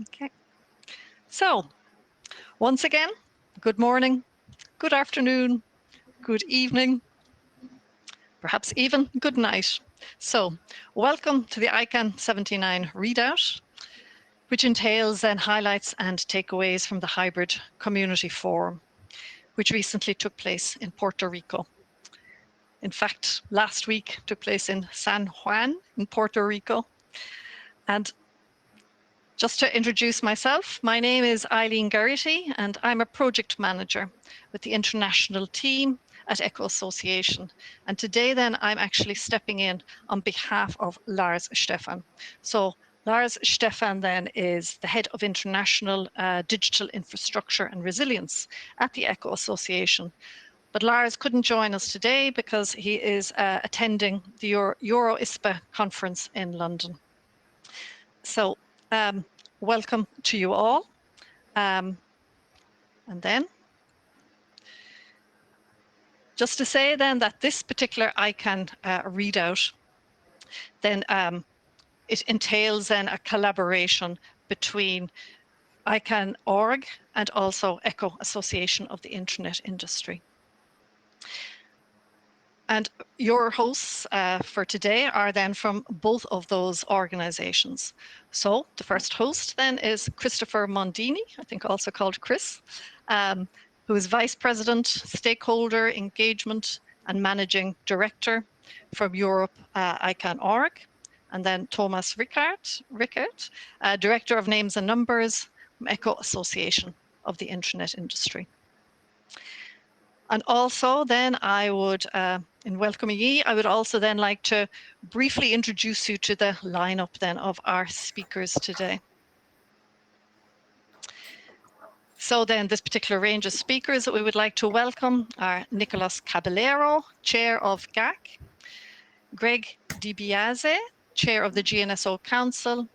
Okay. So, once again, good morning, good afternoon, good evening, perhaps even good night. So, welcome to the ICANN79 Readout, which entails then highlights and takeaways from the Hybrid Community Forum, which recently took place in Puerto Rico. In fact, last week took place in San Juan in Puerto Rico. And just to introduce myself, my name is Eileen Garrity, and I'm a project manager with the international team at ECHO Association. And today then I'm actually stepping in on behalf of Lars Stefan. So Lars Stefan then is the head of international digital infrastructure and resilience at the ECHO Association. But Lars couldn't join us today because he is attending the Euro ISPA conference in London. So welcome to you all. And then, just to say then that this particular ICANN readout, then it entails then a collaboration between ICANN.org and also ECHO Association of the Internet Industry. And your hosts for today are then from both of those organizations. So the first host then is Christopher Mondini, I think also called Chris, who is Vice President, Stakeholder Engagement and Managing Director from Europe ICANN.org. And then Thomas Rickert, Director of Names and Numbers from ECHO Association of the Internet Industry. And also then I would, in welcoming you, I would also then like to briefly introduce you to the lineup then of our speakers today. So then this particular range of speakers that we would like to welcome are Nicolas Caballero, Chair of GAC, Greg DiBiase, Chair of the GNSO Council,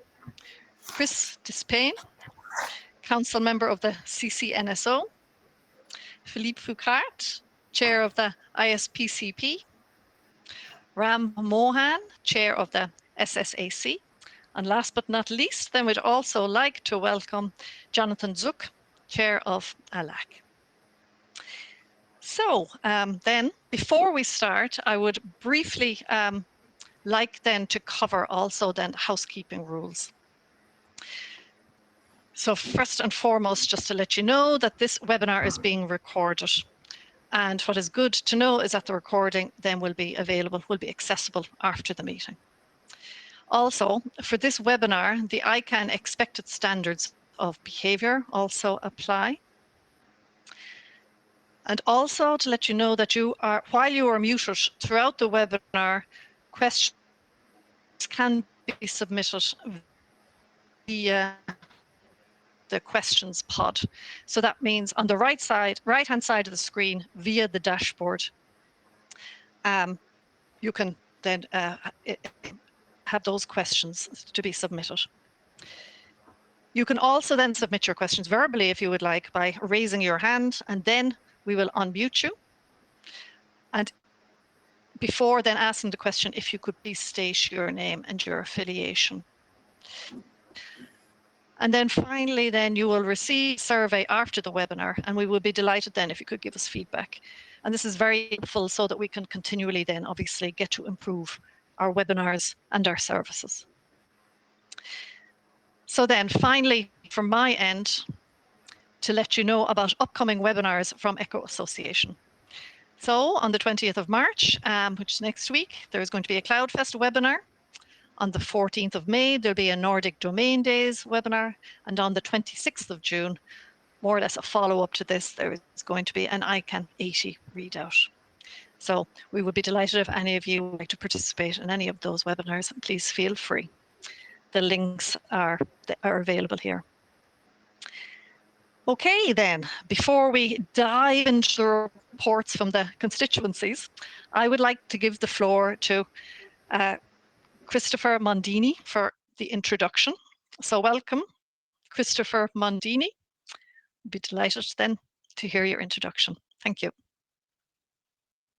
Chris Disspain, Council Member of the ccNSO, Philippe Fouquart, Chair of the ISPCP, Mohan, Chair of the SSAC, and last but not least, then we'd also like to welcome Jonathan Zuck, Chair of ALAC. So then, before we start, I would briefly like then to cover also then housekeeping rules. So first and foremost, just to let you know that this webinar is being recorded. And what is good to know is that the recording then will be available, will be accessible after the meeting. Also, for this webinar, the ICANN expected standards of behavior also apply. And also to let you know that while you are muted throughout the webinar, questions can be submitted via the questions pod. So that means on the right-hand side of the screen via the dashboard, you can then have those questions to be submitted. You can also then submit your questions verbally if you would like by raising your hand, and then we will unmute you. And before then asking the question, if you could please state your name and your affiliation. And then finally, then you will receive a survey after the webinar, and we will be delighted then if you could give us feedback. And this is very helpful so that we can continually then obviously get to improve our webinars and our services. So then finally, from my end, to let you know about upcoming webinars from ECHO Association. So on the 20th of March, which is next week, there's going to be a CloudFest webinar. On the 14th of May, there'll be a Nordic Domain Days webinar. And on the 26th of June, more or less a follow-up to this, there is going to be an ICANN80 readout. So we would be delighted if any of you would like to participate in any of those webinars. Please feel free. The links are available here. Okay, then, before we dive into the reports from the constituencies, I would like to give the floor to Christopher Mondini for the introduction. So welcome, Christopher Mondini. I'd be delighted then to hear your introduction. Thank you.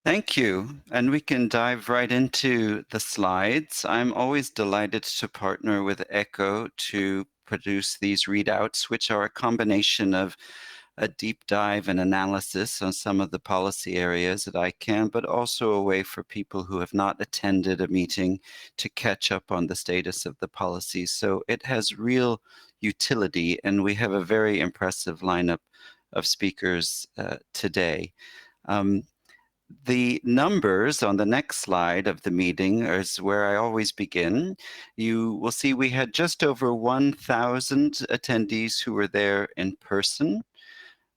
Thank you. And we can dive right into the slides. I'm always delighted to partner with ECHO to produce these readouts, which are a combination of a deep dive and analysis on some of the policy areas at ICANN, but also a way for people who have not attended a meeting to catch up on the status of the policies. So it has real utility, and we have a very impressive lineup of speakers today. The numbers on the next slide of the meeting is where I always begin. You will see we had just over 1,000 attendees who were there in person,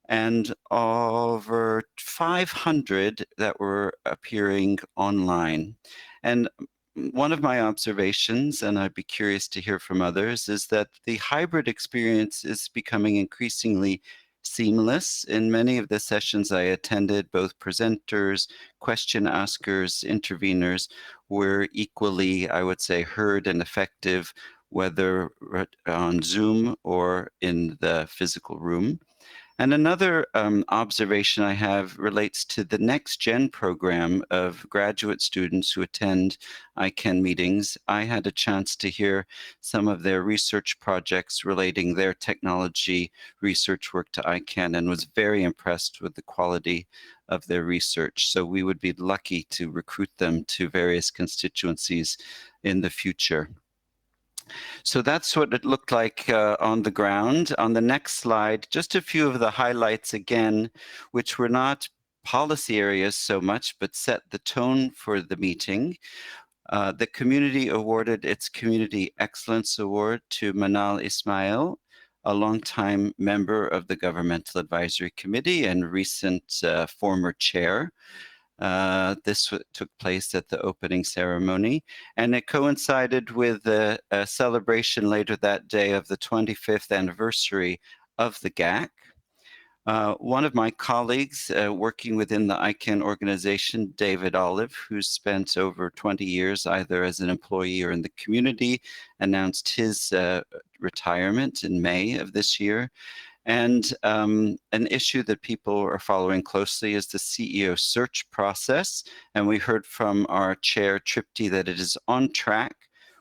and over 500 that were appearing online. And one of my observations, and I'd be curious to hear from others, is that the hybrid experience is becoming increasingly seamless. In many of the sessions I attended, both presenters, question askers, interveners were equally, I would say, heard and effective, whether on Zoom or in the physical room. And another observation I have relates to the Next Gen program of graduate students who attend ICANN meetings. I had a chance to hear some of their research projects relating their technology research work to ICANN, and was very impressed with the quality of their research. So we would be lucky to recruit them to various constituencies in the future. So that's what it looked like on the ground. On the next slide, just a few of the highlights again, which were not policy areas so much, but set the tone for the meeting. The community awarded its Community Excellence Award to Manal Ismail, a longtime member of the Governmental Advisory Committee and recent former chair. This took place at the opening ceremony, and it coincided with a celebration later that day of the 25th anniversary of the GAC. One of my colleagues working within the ICANN organization, David Olive, who's spent over 20 years either as an employee or in the community, announced his retirement in May of this year. And an issue that people are following closely is the CEO search process. And we heard from our chair, Tripti, that it is on track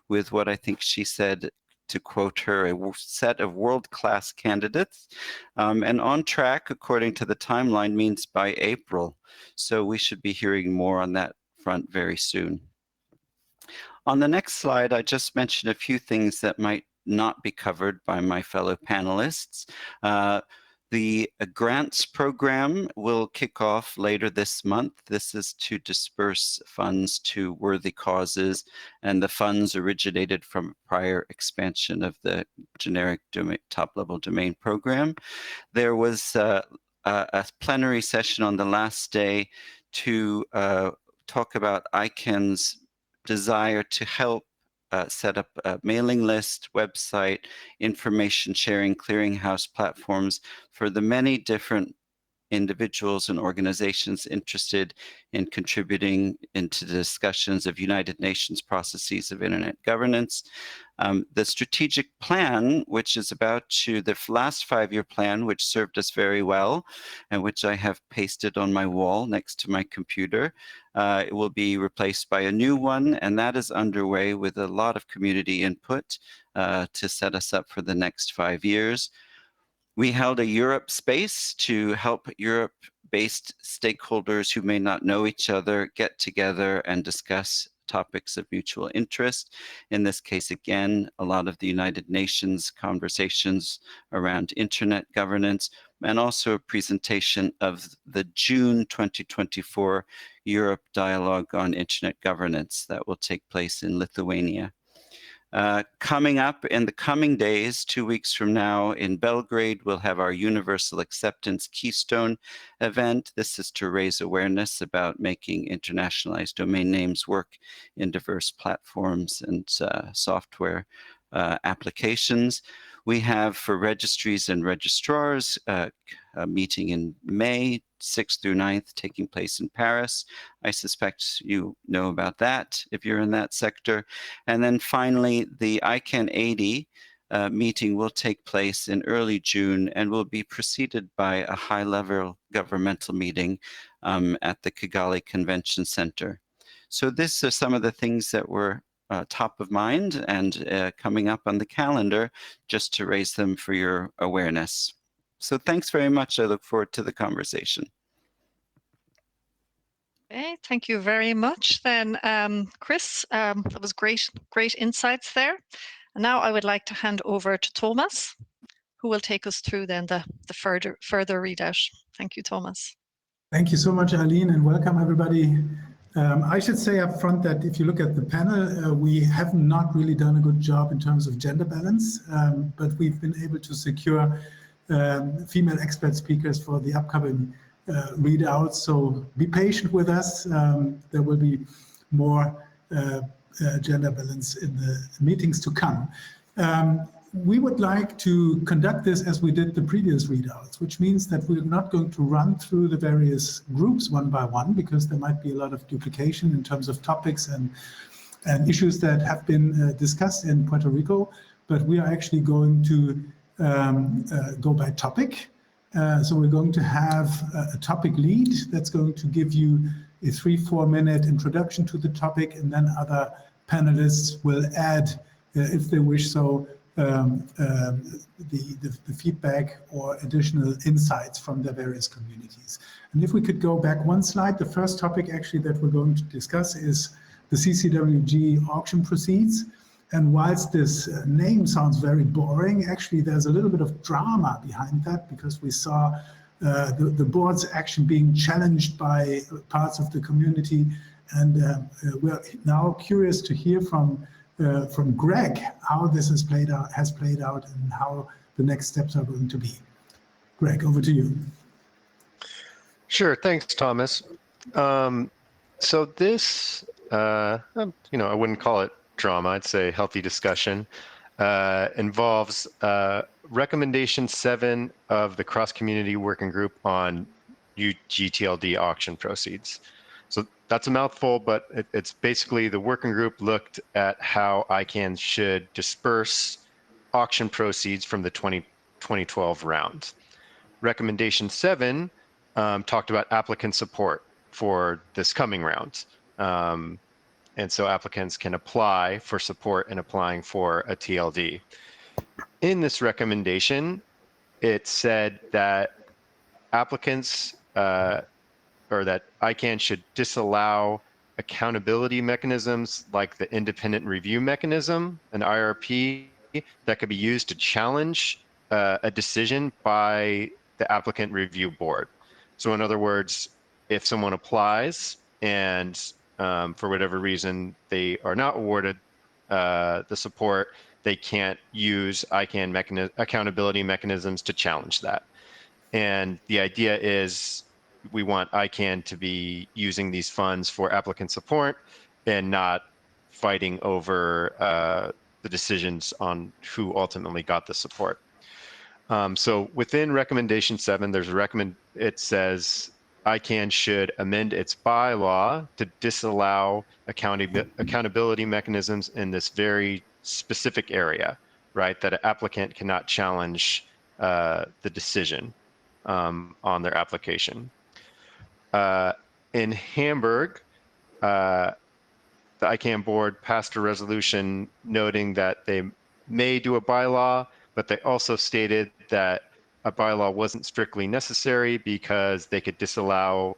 with what I think she said, to quote her, a set of world-class candidates. And on track, according to the timeline, means by April. So we should be hearing more on that front very soon. On the next slide, I just mentioned a few things that might not be covered by my fellow panelists. The grants program will kick off later this month. This is to disperse funds to worthy causes, and the funds originated from a prior expansion of the generic top-level domain program. There was a plenary session on the last day to talk about ICANN's desire to help set up a mailing list, website, information sharing, clearinghouse platforms for the many different individuals and organizations interested in contributing into the discussions of United Nations processes of internet governance. The strategic plan, which is about to the last 5-year plan, which served us very well, and which I have pasted on my wall next to my computer, it will be replaced by a new one, and that is underway with a lot of community input to set us up for the next 5 years. We held a Europe space to help Europe-based stakeholders who may not know each other get together and discuss topics of mutual interest. In this case, again, a lot of the United Nations conversations around internet governance, and also a presentation of the June 2024 Europe Dialogue on Internet Governance that will take place in Lithuania. Coming up in the coming days, 2 weeks from now in Belgrade, we'll have our Universal Acceptance Keystone event. This is to raise awareness about making internationalized domain names work in diverse platforms and software applications. We have for registries and registrars a meeting in May 6th through 9th taking place in Paris. I suspect you know about that if you're in that sector. And then finally, the ICANN80 meeting will take place in early June and will be preceded by a high-level governmental meeting at the Kigali Convention Center. So these are some of the things that were top of mind and coming up on the calendar, just to raise them for your awareness. So thanks very much. I look forward to the conversation. Okay, thank you very much then, Chris. That was great insights there. And now I would like to hand over to Thomas, who will take us through then the further readout. Thank you, Thomas. Thank you so much, Arlene, and welcome everybody. I should say up front that if you look at the panel, we have not really done a good job in terms of gender balance, but we've been able to secure female expert speakers for the upcoming readouts. So be patient with us. There will be more gender balance in the meetings to come. We would like to conduct this as we did the previous readouts, which means that we're not going to run through the various groups one by one, because there might be a lot of duplication in terms of topics and issues that have been discussed in Puerto Rico, but we are actually going to go by topic. So we're going to have a topic lead that's going to give you a 3-4 minute introduction to the topic, and then other panelists will add, if they wish so, the feedback or additional insights from the various communities. And if we could go back one slide, the first topic actually that we're going to discuss is the CCWG auction proceeds. And whilst this name sounds very boring, actually there's a little bit of drama behind that, because we saw the board's action being challenged by parts of the community. And we're now curious to hear from Greg how this has played out and how the next steps are going to be. Greg, over to you. Sure, thanks, Thomas. So this, I wouldn't call it drama, I'd say healthy discussion, involves recommendation 7 of the cross-community working group on UGTLD auction proceeds. So that's a mouthful, but it's basically the working group looked at how ICANN should disperse auction proceeds from the 2012 round. Recommendation 7 talked about applicant support for this coming round. And so applicants can apply for support in applying for a TLD. In this recommendation, it said that applicants or that ICANN should disallow accountability mechanisms like the independent review mechanism, an IRP, that could be used to challenge a decision by the applicant review board. So in other words, if someone applies and for whatever reason they are not awarded the support, they can't use ICANN accountability mechanisms to challenge that. And the idea is we want ICANN to be using these funds for applicant support and not fighting over the decisions on who ultimately got the support. So within recommendation 7, there's it says ICANN should amend its bylaw to disallow accountability mechanisms in this very specific area, right? That an applicant cannot challenge the decision on their application. In Hamburg, the ICANN board passed a resolution noting that they may do a bylaw, but they also stated that a bylaw wasn't strictly necessary because they could disallow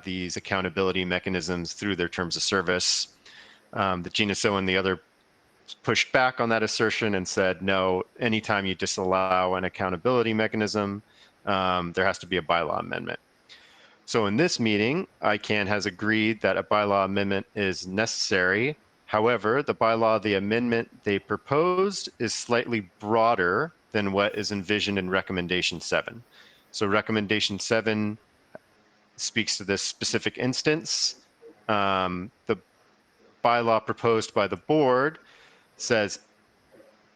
these accountability mechanisms through their terms of service. The GNSO and the other pushed back on that assertion and said, no, anytime you disallow an accountability mechanism, there has to be a bylaw amendment. So in this meeting, ICANN has agreed that a bylaw amendment is necessary. However, the amendment they proposed is slightly broader than what is envisioned in recommendation 7. So recommendation 7 speaks to this specific instance. The bylaw proposed by the board says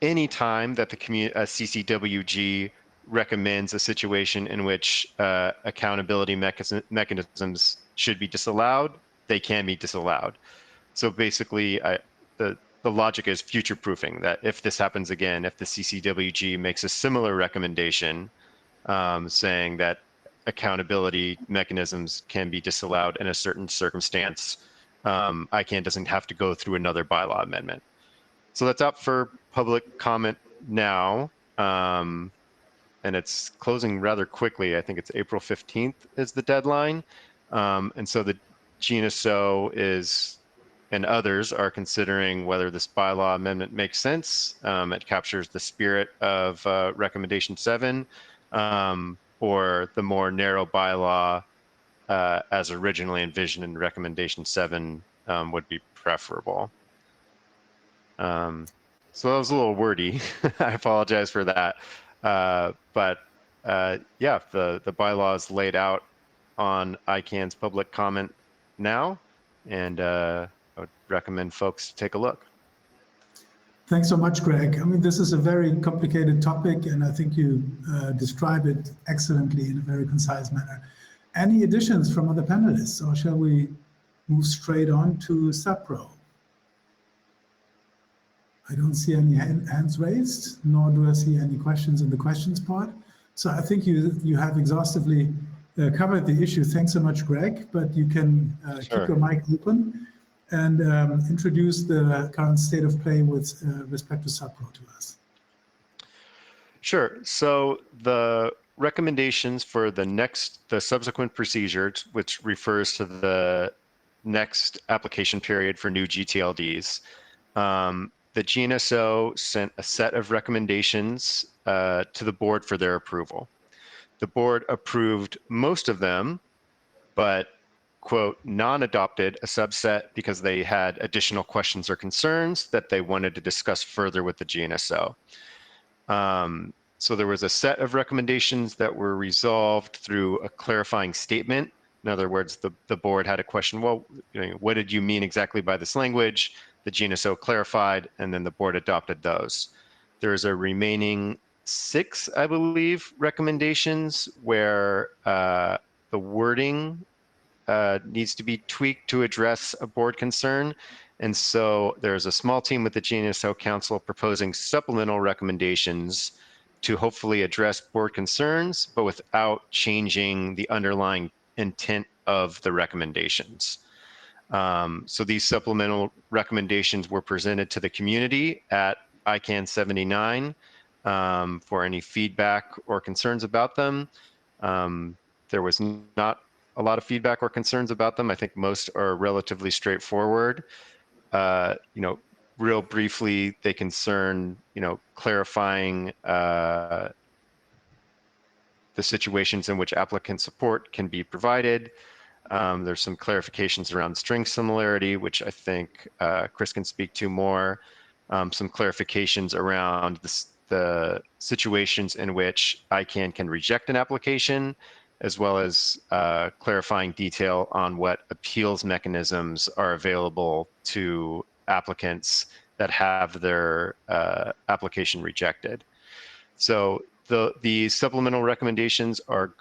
anytime that the CCWG recommends a situation in which accountability mechanisms should be disallowed, they can be disallowed. So basically, the logic is future-proofing, that if this happens again, if the CCWG makes a similar recommendation saying that accountability mechanisms can be disallowed in a certain circumstance, ICANN doesn't have to go through another bylaw amendment. So that's up for public comment now. And it's closing rather quickly. I think it's April 15th is the deadline. And so the GNSO is, and others are considering whether this bylaw amendment makes sense. It captures the spirit of recommendation 7 or the more narrow bylaw as originally envisioned in recommendation 7 would be preferable. So that was a little wordy. I apologize for that. But yeah, the bylaw is laid out on ICANN's public comment now, and I would recommend folks take a look. Thanks so much, Greg. I mean, this is a very complicated topic, and I think you describe it excellently in a very concise manner. Any additions from other panelists, or shall we move straight on to SubPro? I don't see any hands raised, nor do I see any questions in the questions part. So I think you have exhaustively covered the issue. Thanks so much, Greg, but you can keep your mic open and introduce the current state of play with respect to SubPro to us. Sure. So the recommendations for the subsequent procedure, which refers to the next application period for new GTLDs, the GNSO sent a set of recommendations to the board for their approval. The board approved most of them, but, quote, non-adopted a subset because they had additional questions or concerns that they wanted to discuss further with the GNSO. So there was a set of recommendations that were resolved through a clarifying statement. In other words, the board had a question, well, what did you mean exactly by this language? The GNSO clarified, and then the board adopted those. There is a remaining 6, I believe, recommendations where the wording needs to be tweaked to address a board concern. And so there's a small team with the GNSO Council proposing supplemental recommendations to hopefully address board concerns, but without changing the underlying intent of the recommendations. So these supplemental recommendations were presented to the community at ICANN79 for any feedback or concerns about them. There was not a lot of feedback or concerns about them. I think most are relatively straightforward. Real briefly, they concern, clarifying the situations in which applicant support can be provided. There's some clarifications around string similarity, which I think Chris can speak to more. Some clarifications around the situations in which ICANN can reject an application, as well as clarifying detail on what appeals mechanisms are available to applicants that have their application rejected. So the supplemental recommendations were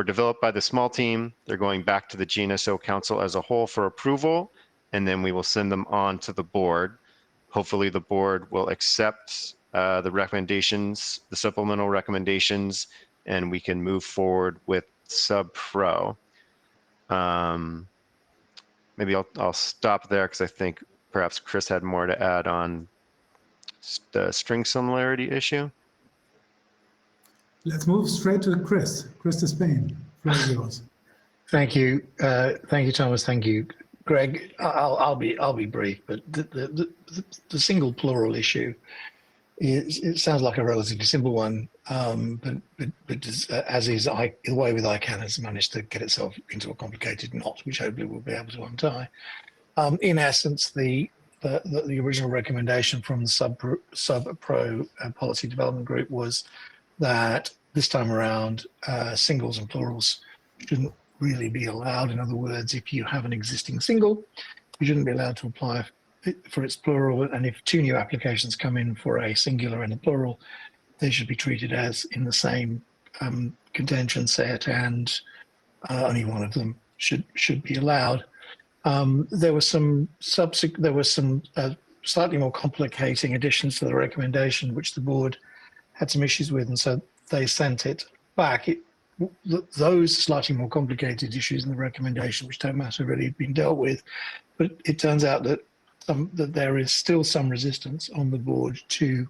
developed by the small team. They're going back to the GNSO Council as a whole for approval, and then we will send them on to the board. Hopefully the board will accept the recommendations, the supplemental recommendations, and we can move forward with SubPro. Maybe I'll stop there because I think perhaps Chris had more to add on the string similarity issue. Let's move straight to Chris. Chris Disspain, floor is yours. Thank you, Thomas. Thank you, Greg. I'll be brief, but the single plural issue it sounds like a relatively simple one, but as is the way with ICANN has managed to get itself into a complicated knot, which hopefully we'll be able to untie. In essence, the original recommendation from the SubPro policy development group was that this time around, singles and plurals shouldn't really be allowed. In other words, if you have an existing single, you shouldn't be allowed to apply for its plural. And if 2 new applications come in for a singular and a plural, they should be treated as in the same contention set, and only one of them should be allowed. There were some slightly more complicating additions to the recommendation, which the board had some issues with, and so they sent it back. those slightly more complicated issues in the recommendation, which Thomas already been dealt with, but it turns out that that there is still some resistance on the board to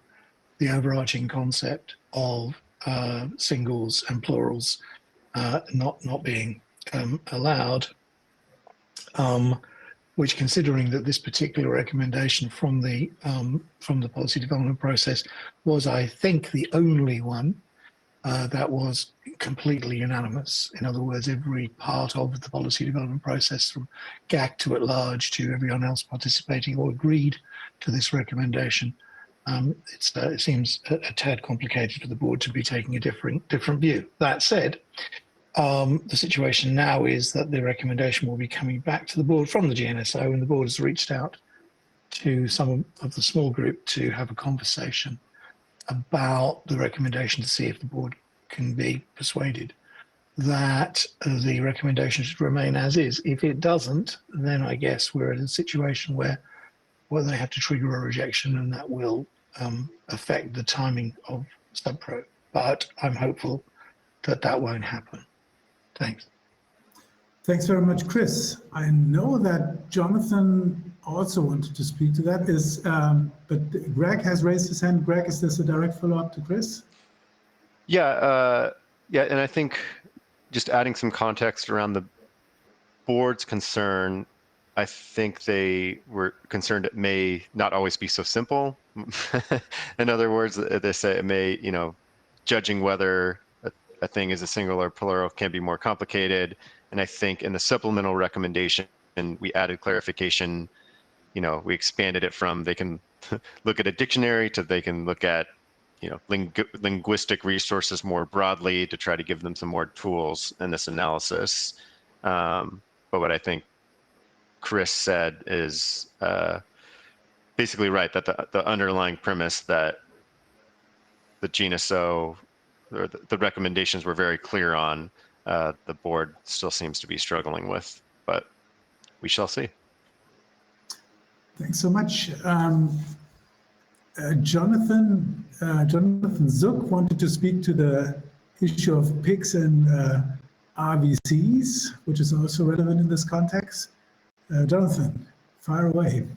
the overarching concept of singles and plurals not being allowed, which, considering that this particular recommendation from the policy development process was, I think, the only one that was completely unanimous. In other words, every part of the policy development process, from GAC to at large to everyone else participating, all agreed to this recommendation. It seems a tad complicated for the board to be taking a different view. That said, the situation now is that the recommendation will be coming back to the board from the GNSO, and the board has reached out to some of the small group to have a conversation about the recommendation to see if the board can be persuaded that the recommendation should remain as is. If it doesn't, then I guess we're in a situation where they have to trigger a rejection, and that will affect the timing of subpro. But I'm hopeful that that won't happen. Thanks. Thanks very much, Chris. I know that Jonathan also wanted to speak to that, but Greg has raised his hand. Greg, is this a direct follow-up to Chris? Yeah, and I think just adding some context around the board's concern, I think they were concerned it may not always be so simple. In other words, they say it may, judging whether a thing is a single or plural can be more complicated. And I think in the supplemental recommendation, we added clarification. We expanded it from they can look at a dictionary to they can look at, linguistic resources more broadly to try to give them some more tools in this analysis. But what I think Chris said is basically right, that the underlying premise that the GNSO or the recommendations were very clear on, the board still seems to be struggling with, but we shall see. Thanks so much. Jonathan Zuck wanted to speak to the issue of PICs and RVCs, which is also relevant in this context. Jonathan, fire away.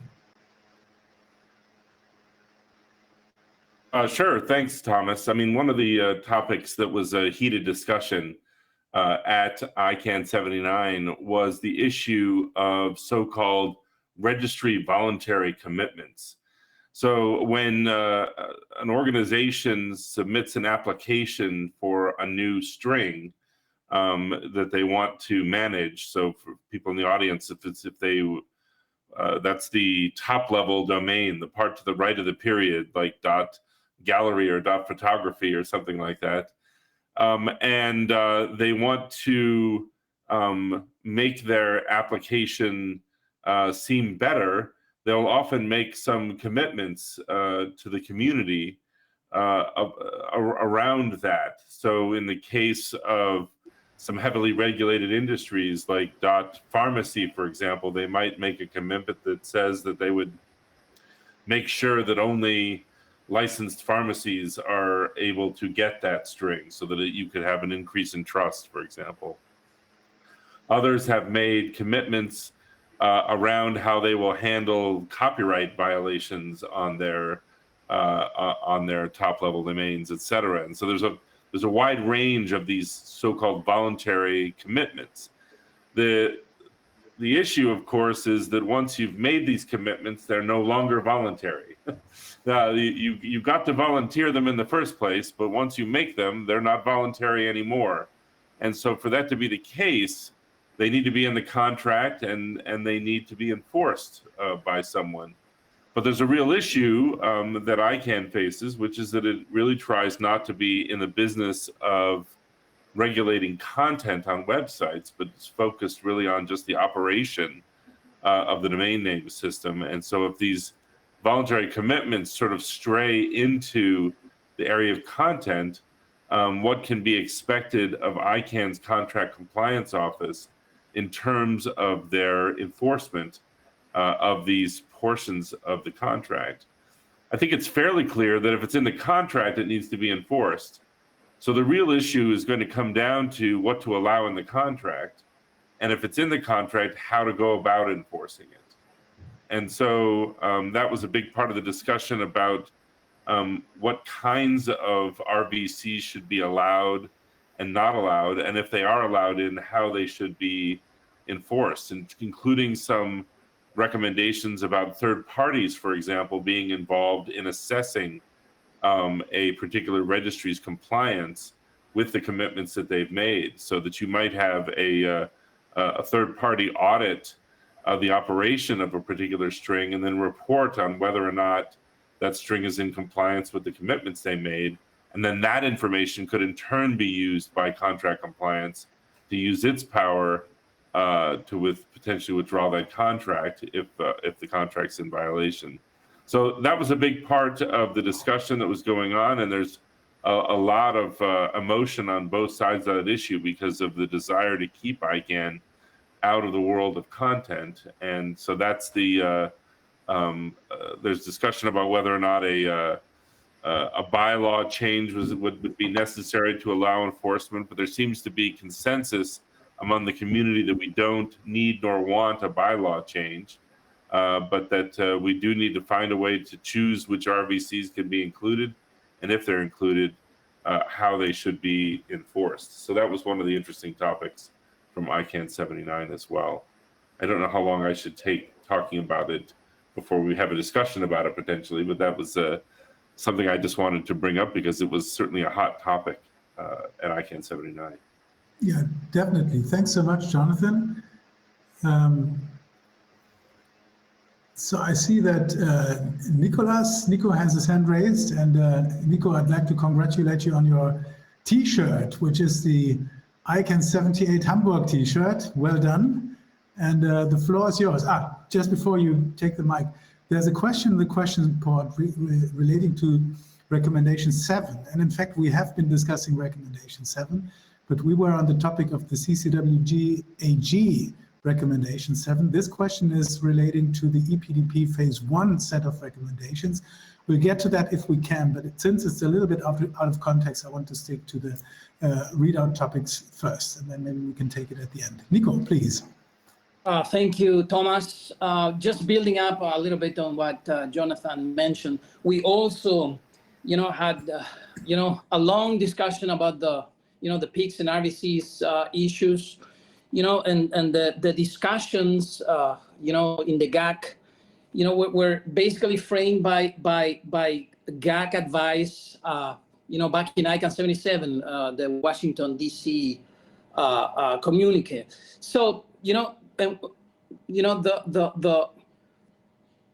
Sure, thanks, Thomas. I mean, one of the topics that was a heated discussion at ICANN79 was the issue of so-called registry voluntary commitments. So when an organization submits an application for a new string that they want to manage, so for people in the audience, that's the top level domain, the part to the right of the period, like .gallery or .photography or something like that, and they want to make their application seem better, they'll often make some commitments to the community around that. So in the case of some heavily regulated industries like .pharmacy, for example, they might make a commitment that says that they would make sure that only licensed pharmacies are able to get that string so that you could have an increase in trust, for example. Others have made commitments around how they will handle copyright violations on their top level domains, et cetera. And so there's a wide range of these so-called voluntary commitments. The issue, of course, is that once you've made these commitments, they're no longer voluntary. You got to volunteer them in the first place, but once you make them, they're not voluntary anymore. And so for that to be the case, they need to be in the contract and they need to be enforced by someone. But there's a real issue that ICANN faces, which is that it really tries not to be in the business of regulating content on websites, but it's focused really on just the operation of the domain name system. And so if these voluntary commitments sort of stray into the area of content, what can be expected of ICANN's contract compliance office in terms of their enforcement of these portions of the contract? I think it's fairly clear that if it's in the contract, it needs to be enforced. So the real issue is going to come down to what to allow in the contract, and if it's in the contract, how to go about enforcing it. And so that was a big part of the discussion about what kinds of RVCs should be allowed and not allowed, and if they are allowed in, how they should be enforced, and including some recommendations about third parties, for example, being involved in assessing a particular registry's compliance with the commitments that they've made, so that you might have a third-party audit of the operation of a particular string and then report on whether or not that string is in compliance with the commitments they made. And then that information could in turn be used by contract compliance to use its power to potentially withdraw that contract if the contract's in violation. So that was a big part of the discussion that was going on, and there's a lot of emotion on both sides of that issue because of the desire to keep ICANN out of the world of content. And so that's the there's discussion about whether or not a bylaw change would be necessary to allow enforcement, but there seems to be consensus among the community that we don't need nor want a bylaw change, but that we do need to find a way to choose which RVCs can be included, and if they're included, how they should be enforced. So that was one of the interesting topics from ICANN79 as well. I don't know how long I should take talking about it before we have a discussion about it potentially, but that was something I just wanted to bring up because it was certainly a hot topic at ICANN79. Yeah, definitely. Thanks so much, Jonathan. So I see that Nico has his hand raised, and Nico, I'd like to congratulate you on your T-shirt, which is the ICANN78 Hamburg T-shirt. Well done. And the floor is yours. Just before you take the mic, there's a question in the question report relating to recommendation 7. And in fact, we have been discussing recommendation 7, but we were on the topic of the CCWG AG recommendation 7. This question is relating to the EPDP phase 1 set of recommendations. We'll get to that if we can, but since it's a little bit out of context, I want to stick to the readout topics first, and then maybe we can take it at the end. Nico, please. Thank you, Thomas. Just building up a little bit on what Jonathan mentioned, we also, had, a long discussion about the, the PICs and RVCs issues, and the discussions, in the GAC, were basically framed by GAC advice, back in ICANN77, the Washington, D.C. communique. So, the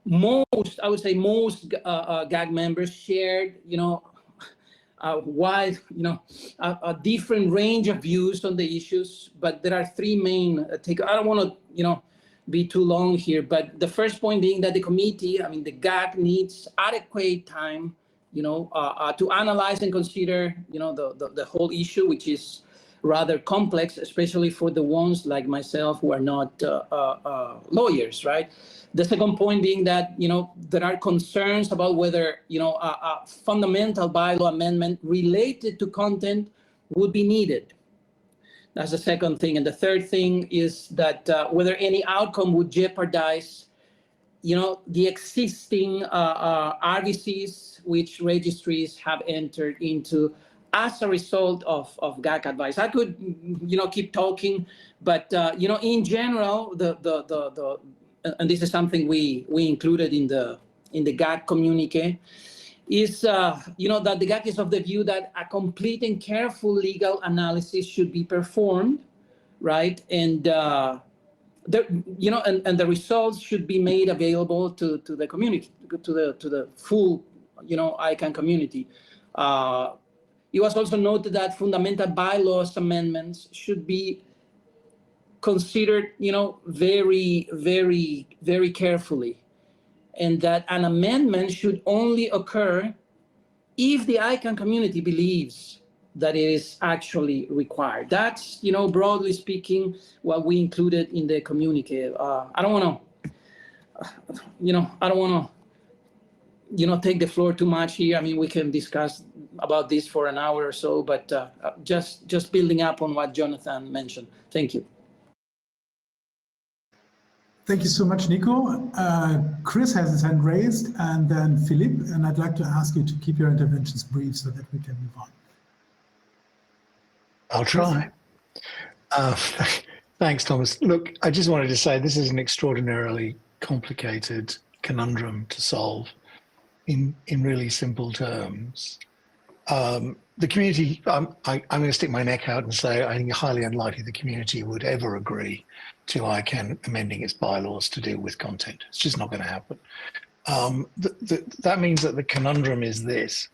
most, I would say most GAG members shared, wide, a different range of views on the issues, but there are three main I don't want to, be too long here, but the first point being that the committee, the GAG needs adequate time, to analyze and consider, the whole issue, which is rather complex, especially for the ones like myself who are not lawyers, right? The second point being that, there are concerns about whether, a fundamental bylaw amendment related to content would be needed. That's the second thing. And the third thing is that whether any outcome would jeopardize, the existing RVCs which registries have entered into as a result of GAC advice. I could, keep talking, but, in general, and this is something we included in the GAC communique, is, that the GAC is of the view that a complete and careful legal analysis should be performed, right? And, and the results should be made available to the community, to the full, ICANN community. It was also noted that fundamental bylaws amendments should be considered, very, very, very carefully, and that an amendment should only occur if the ICANN community believes that it is actually required. That's, broadly speaking, what we included in the communique. I don't want to, take the floor too much here. We can discuss about this for an hour or so, but just building up on what Jonathan mentioned. Thank you. Thank you so much, Nico. Chris has his hand raised, and then Philippe, and I'd like to ask you to keep your interventions brief so that we can move on. I'll try. Thanks, Thomas. Look, I just wanted to say this is an extraordinarily complicated conundrum to solve in really simple terms. The community, I'm going to stick my neck out and say I think it's highly unlikely the community would ever agree to ICANN amending its bylaws to deal with content. It's just not going to happen. That means that the conundrum is this.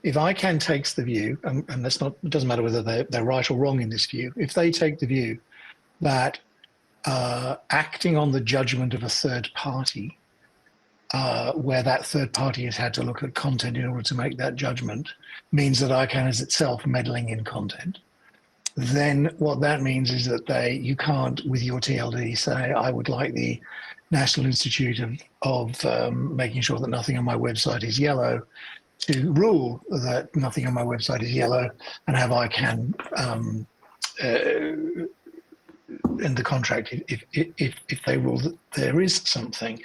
If ICANN takes the view, and that's not, it doesn't matter whether they're right or wrong in this view, if they take the view that acting on the judgment of a third party, where that third party has had to look at content in order to make that judgment, means that ICANN is itself meddling in content, then what that means is that you can't, with your TLD, say, I would like the National Institute of making sure that nothing on my website is yellow, to rule that nothing on my website is yellow, and have ICANN in the contract if they rule that there is something.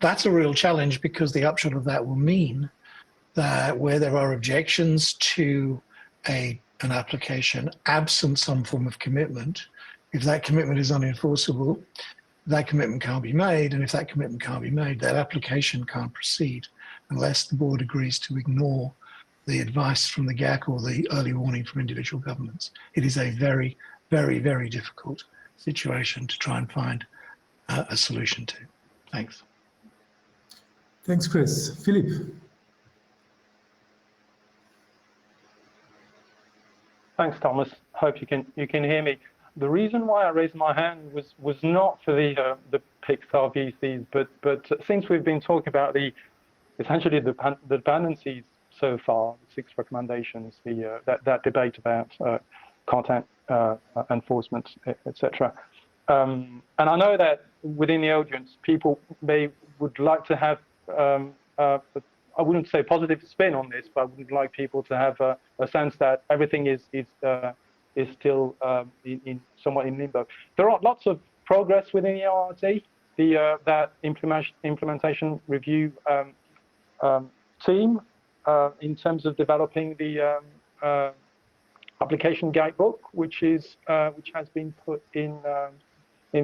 That's a real challenge, because the upshot of that will mean that where there are objections to an application absent some form of commitment, if that commitment is unenforceable, that commitment can't be made, and if that commitment can't be made, that application can't proceed unless the board agrees to ignore the advice from the GAC or the early warning from individual governments. It is a very, very, very difficult situation to try and find a solution to. Thanks. Thanks, Chris. Philippe. Thanks, Thomas. Hope you can hear me. The reason why I raised my hand was not for the Pixar VCs, but since we've been talking about essentially the dependencies so far, the 6 recommendations, that debate about content enforcement, etc. And I know that within the audience, people would like to have I wouldn't say positive spin on this, but I would like people to have a sense that everything is still somewhat in limbo. There are lots of progress within the RRT. That implementation review team in terms of developing the application guidebook, which has been put in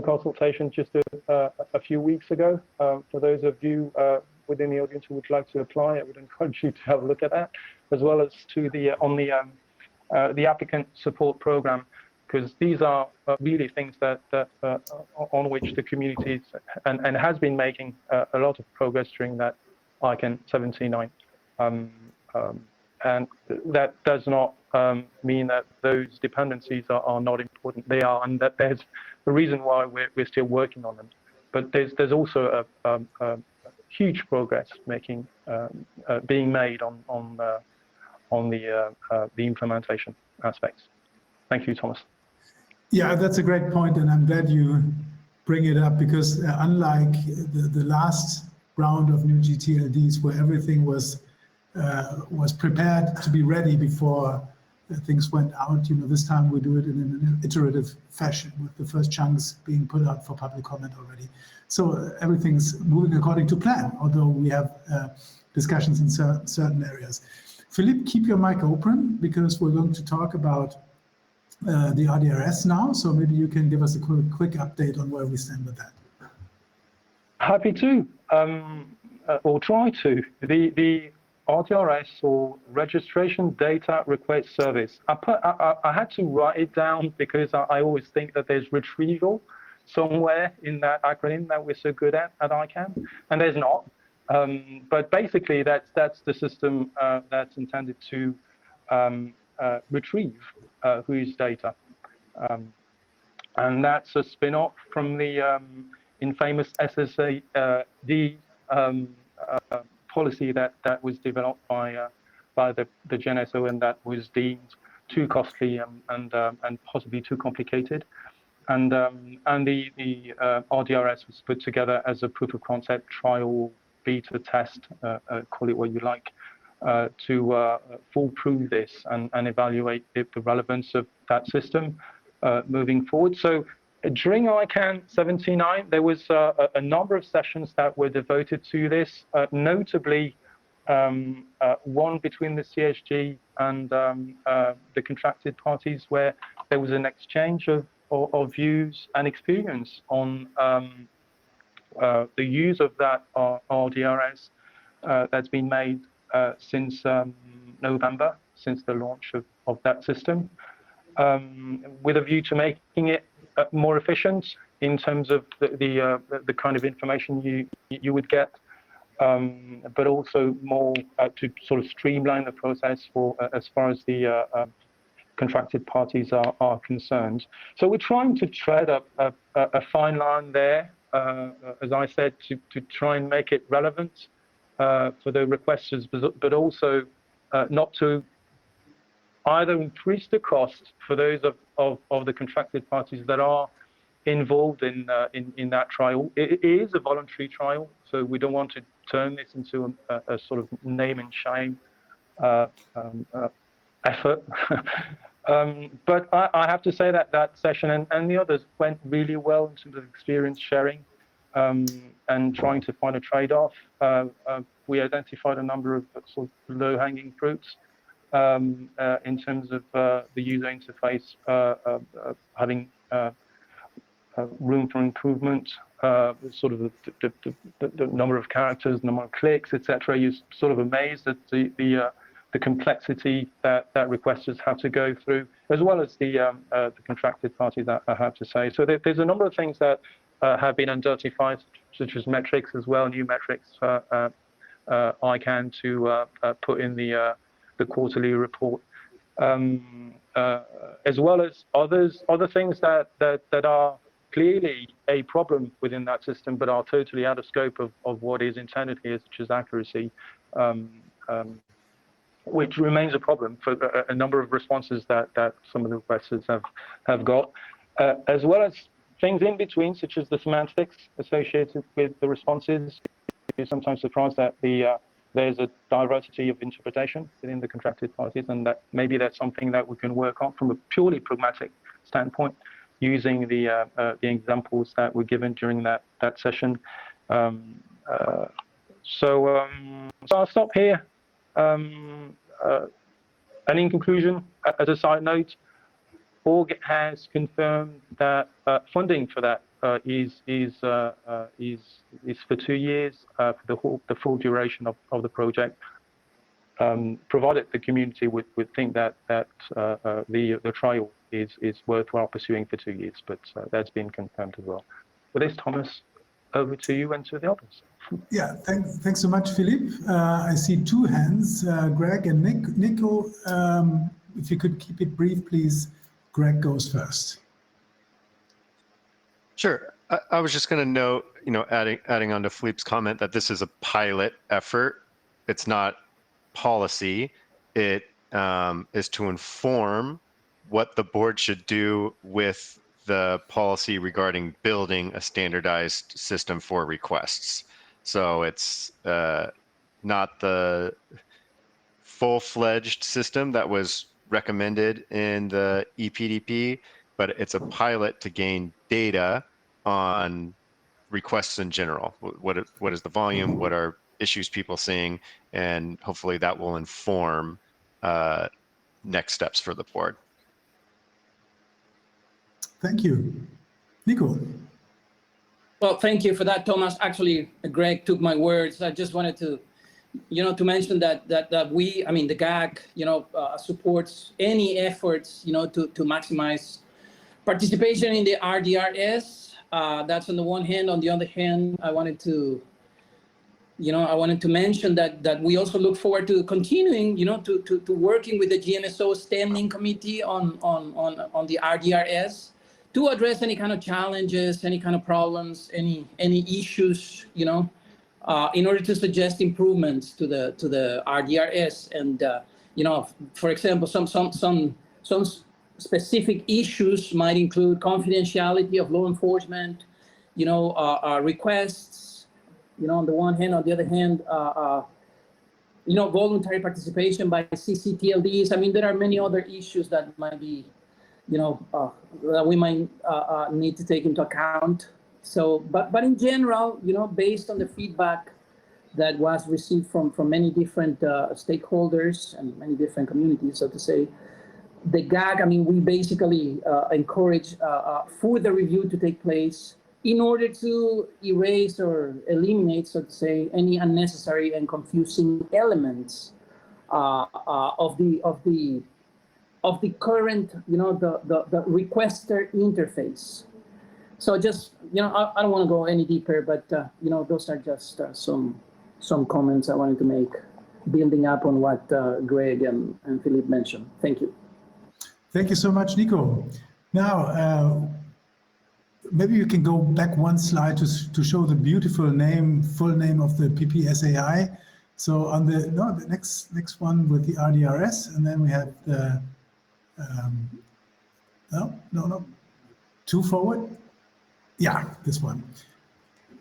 consultation just a few weeks ago. For those of you within the audience who would like to apply, I would encourage you to have a look at that, as well as to the applicant support program, because these are really things that on which the community and has been making a lot of progress during that ICANN79. And that does not mean that those dependencies are not important. They are, and that there's a reason why we're still working on them. But there's also a huge progress being made on the implementation aspects. Thank you, Thomas. Yeah, that's a great point, and I'm glad you bring it up, because unlike the last round of new GTLDs, where everything was prepared to be ready before things went out, this time we do it in an iterative fashion, with the first chunks being put out for public comment already. So everything's moving according to plan, although we have discussions in certain areas. Philippe, keep your mic open, because we're going to talk about the RDRS now. So maybe you can give us a quick update on where we stand with that. Happy to, or try to. The RDRS, or Registration Data Request Service. I had to write it down, because I always think that there's retrieval somewhere in that acronym that we're so good at ICANN, and there's not. But basically, that's the system that's intended to retrieve whose data, and that's a spin-off from the infamous SSAC policy that was developed by the GNSO, and that was deemed too costly and possibly too complicated. And the RDRS was put together as a proof of concept trial, beta test, call it what you like, to foolproof this and evaluate the relevance of that system moving forward. So during ICANN79, there was a number of sessions that were devoted to this, notably one between the CSG and the contracted parties, where there was an exchange of views and experience on the use of that RDRS that's been made since November, since the launch of that system, with a view to making it more efficient in terms of the kind of information you would get, but also more to sort of streamline the process for as far as the contracted parties are concerned. So we're trying to tread a fine line there, as I said, to try and make it relevant for the requesters, but also not to either increase the cost for those of the contracted parties that are involved in that trial. It is a voluntary trial, so we don't want to turn this into a sort of name and shame effort. But I have to say that session and the others went really well in terms of experience sharing and trying to find a trade-off. We identified a number of sort of low-hanging fruits in terms of the user interface having room for improvement, sort of the number of characters, number of clicks, etc. You're sort of amazed at the complexity that requesters have to go through, as well as the contracted party, that I have to say. So there's a number of things that have been identified, such as metrics as well, new metrics ICANN to put in the quarterly report, as well as other things that are clearly a problem within that system, but are totally out of scope of what is intended here, such as accuracy, which remains a problem for a number of responses that some of the requesters have got, as well as things in between, such as the semantics associated with the responses. You're sometimes surprised that there's a diversity of interpretation within the contracted parties, and that maybe that's something that we can work on from a purely pragmatic standpoint, using the examples that were given during that session. So I'll stop here. And in conclusion, as a side note, Org has confirmed that funding for that is for 2 years for the full duration of the project, provided the community would think that the trial is worthwhile pursuing for 2 years. But that's been confirmed as well. With this, Thomas, over to you and to the others. Yeah, thanks so much, Philippe. I see 2 hands, Greg and Nico. If you could keep it brief, please. Greg goes first. Sure. I was just going to note, adding on to Philippe's comment, that this is a pilot effort. It's not policy. It is to inform what the board should do with the policy regarding building a standardized system for requests. So it's not the full-fledged system that was recommended in the EPDP, but it's a pilot to gain data on requests in general. What is the volume? What are issues people seeing? And hopefully that will inform next steps for the board. Thank you. Nico. Well, thank you for that, Thomas. Actually, Greg took my words. I just wanted to, to mention that we, the GAC, supports any efforts, to maximize participation in the RDRS. That's on the one hand. On the other hand, I wanted to mention that we also look forward to continuing, to working with the GNSO standing committee on the RDRS to address any kind of challenges, any kind of problems, any issues, in order to suggest improvements to the RDRS. And for example, some specific issues might include confidentiality of law enforcement, requests, on the one hand. On the other hand, voluntary participation by CCTLDs. I mean, there are many other issues that might be, that we might need to take into account. So, but in general, based on the feedback that was received from many different stakeholders and many different communities, so to say, the GAC, I mean, we basically encourage further review to take place in order to erase or eliminate, so to say, any unnecessary and confusing elements of the current, the requester interface. So just, I don't want to go any deeper, but those are just some comments I wanted to make, building up on what Greg and Philippe mentioned. Thank you. Thank you so much, Nico. Now, maybe you can go back one slide to show the beautiful full name of the PPSAI. So on the next one with the RDRS, and then we have the two forward. Yeah, this one.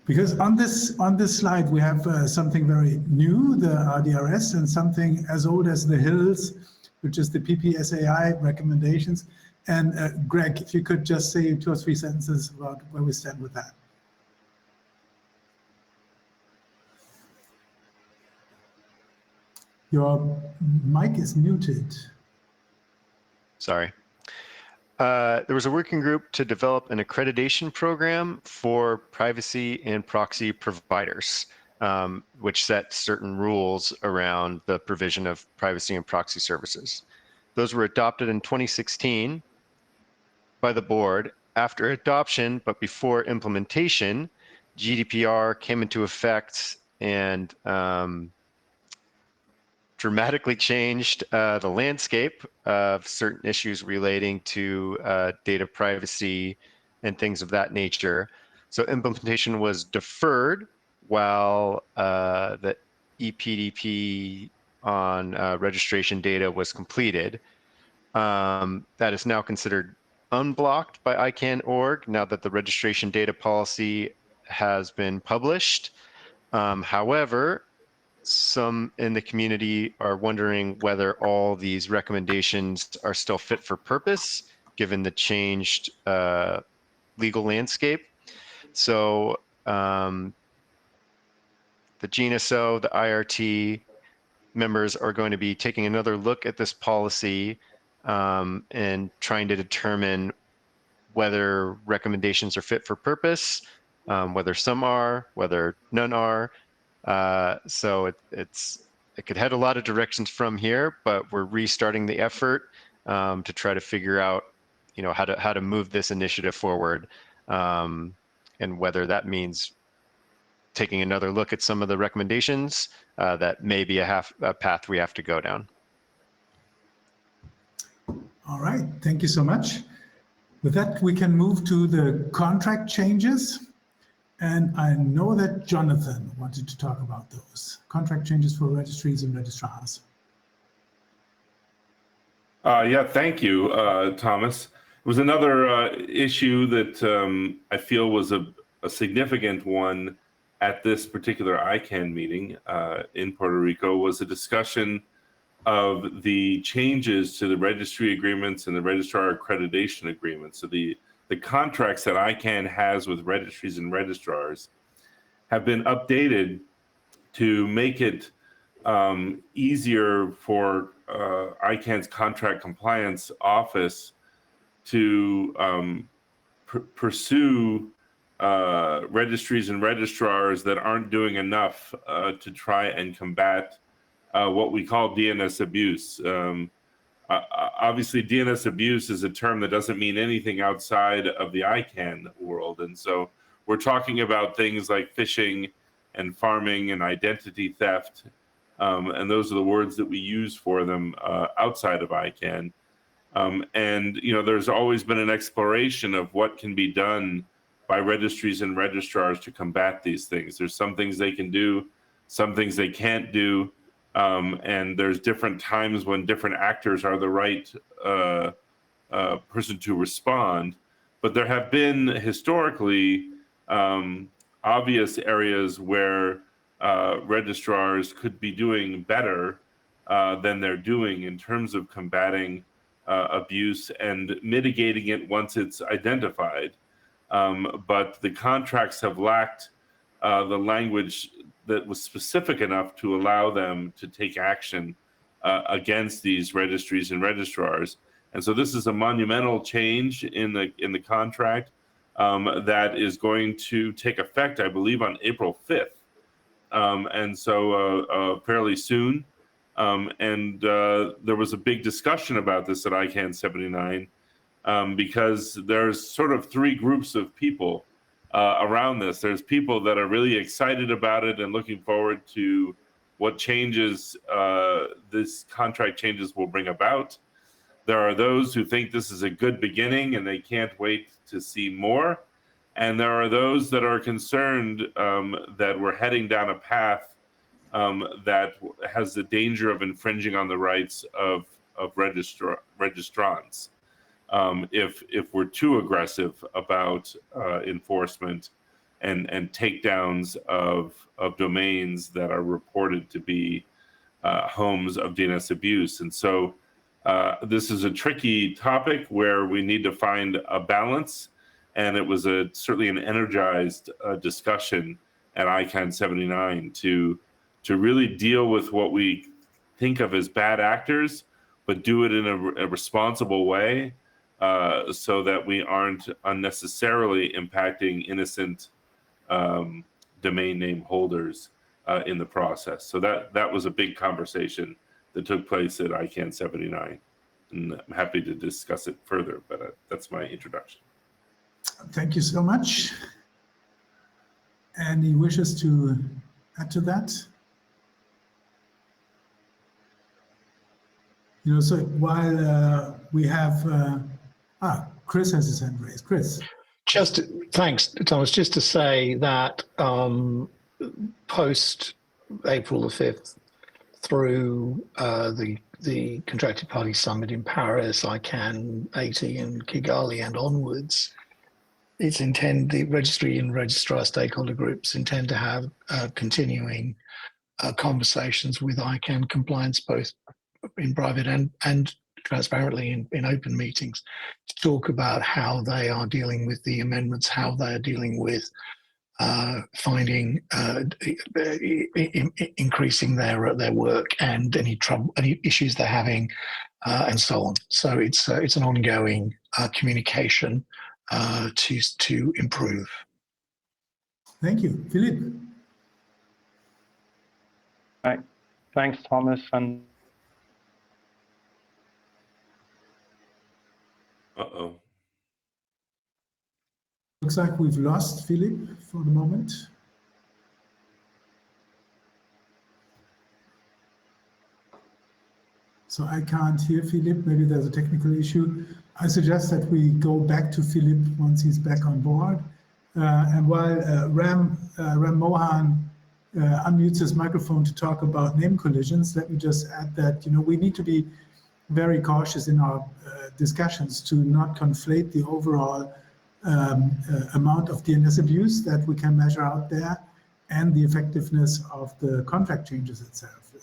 Because on this slide we have something very new, the RDRS, and something as old as the hills, which is the PPSAI recommendations. And Greg, if you could just say 2 or 3 sentences about where we stand with that. Your mic is muted. Sorry. There was a working group to develop an accreditation program for privacy and proxy providers, which set certain rules around the provision of privacy and proxy services. Those were adopted in 2016 by the board. After adoption, but before implementation, GDPR came into effect and dramatically changed the landscape of certain issues relating to data privacy and things of that nature. So implementation was deferred while the EPDP on registration data was completed. That is now considered unblocked by ICANN.org now that the registration data policy has been published. However, some in the community are wondering whether all these recommendations are still fit for purpose given the changed legal landscape. So the GNSO, the IRT members are going to be taking another look at this policy and trying to determine whether recommendations are fit for purpose, whether some are, whether none are. So it could head a lot of directions from here, but we're restarting the effort to try to figure out, how to move this initiative forward, and whether that means taking another look at some of the recommendations. That may be a path we have to go down. All right, thank you so much. With that, we can move to the contract changes. And I know that Jonathan wanted to talk about those contract changes for registries and registrars. Yeah, thank you, Thomas. It was another issue that I feel was a significant one at this particular ICANN meeting in Puerto Rico, was a discussion of the changes to the registry agreements and the registrar accreditation agreements. So the contracts that ICANN has with registries and registrars have been updated to make it easier for ICANN's contract compliance office to pursue registries and registrars that aren't doing enough to try and combat what we call DNS abuse. Obviously, DNS abuse is a term that doesn't mean anything outside of the ICANN world. And so we're talking about things like phishing and farming and identity theft. And those are the words that we use for them outside of ICANN. And, there's always been an exploration of what can be done by registries and registrars to combat these things. There's some things they can do, some things they can't do. And there's different times when different actors are the right person to respond. But there have been historically obvious areas where registrars could be doing better than they're doing in terms of combating abuse and mitigating it once it's identified. But the contracts have lacked the language that was specific enough to allow them to take action against these registries and registrars. And so this is a monumental change in the contract that is going to take effect, I believe, on April 5th. And so fairly soon. There was a big discussion about this at ICANN79 because there's sort of three groups of people around this. There's people that are really excited about it and looking forward to what changes this contract changes will bring about. There are those who think this is a good beginning and they can't wait to see more. And there are those that are concerned that we're heading down a path that has the danger of infringing on the rights of registrants if we're too aggressive about enforcement and takedowns of domains that are reported to be homes of DNS abuse. And so this is a tricky topic where we need to find a balance. And it was certainly an energized discussion at ICANN79 to really deal with what we think of as bad actors, but do it in a responsible way so that we aren't unnecessarily impacting innocent domain name holders in the process. So that was a big conversation that took place at ICANN79. And I'm happy to discuss it further, but that's my introduction. Thank you so much. Any wishes to add to that? You know, so while we have, Chris has his hand raised. Chris. Thanks, Thomas. Just to say that post April the 5th through the Contracted Party Summit in Paris, ICANN 80 and Kigali and onwards, the registry and registrar stakeholder groups intend to have continuing conversations with ICANN compliance, both in private and transparently in open meetings, to talk about how they are dealing with the amendments, how they are dealing with increasing their work and any issues they're having, and so on. So it's an ongoing communication to improve. Thank you. Philippe. Right. Thanks, Thomas. And Uh-oh. Looks like we've lost Philippe for the moment. So I can't hear Philippe. Maybe there's a technical issue. I suggest that we go back to Philippe once he's back on board. And while Ram Mohan unmutes his microphone to talk about name collisions, let me just add that, you know, we need to be very cautious in our discussions to not conflate the overall amount of DNS abuse that we can measure out there and the effectiveness of the contract changes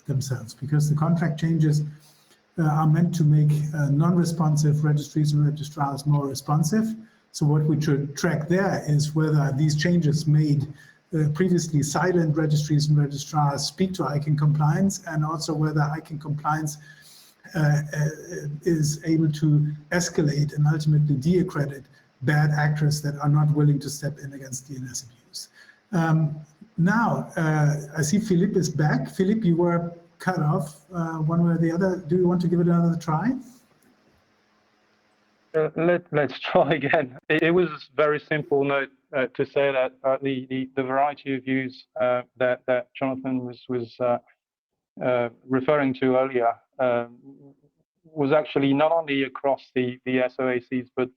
themselves, because the contract changes are meant to make non-responsive registries and registrars more responsive. So what we should track there is whether these changes made previously silent registries and registrars speak to ICANN compliance, and also whether ICANN compliance is able to escalate and ultimately de-accredit bad actors that are not willing to step in against DNS abuse. Now, I see Philippe is back. Philippe, you were cut off one way or the other. Do you want to give it another try? Let's try again. It was a very simple note to say that the variety of views that Jonathan was referring to earlier was actually not only across the SOACs, but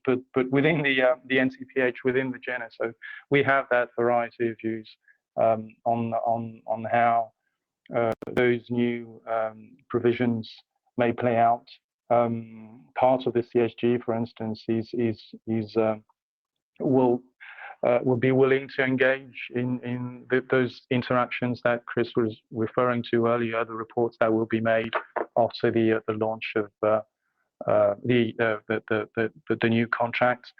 within the NCPH, within the GNSO. We have that variety of views on how those new provisions may play out. Part of the CSG, for instance, will would be willing to engage in those interactions that Chris was referring to earlier, the reports that will be made after the launch of the new contract.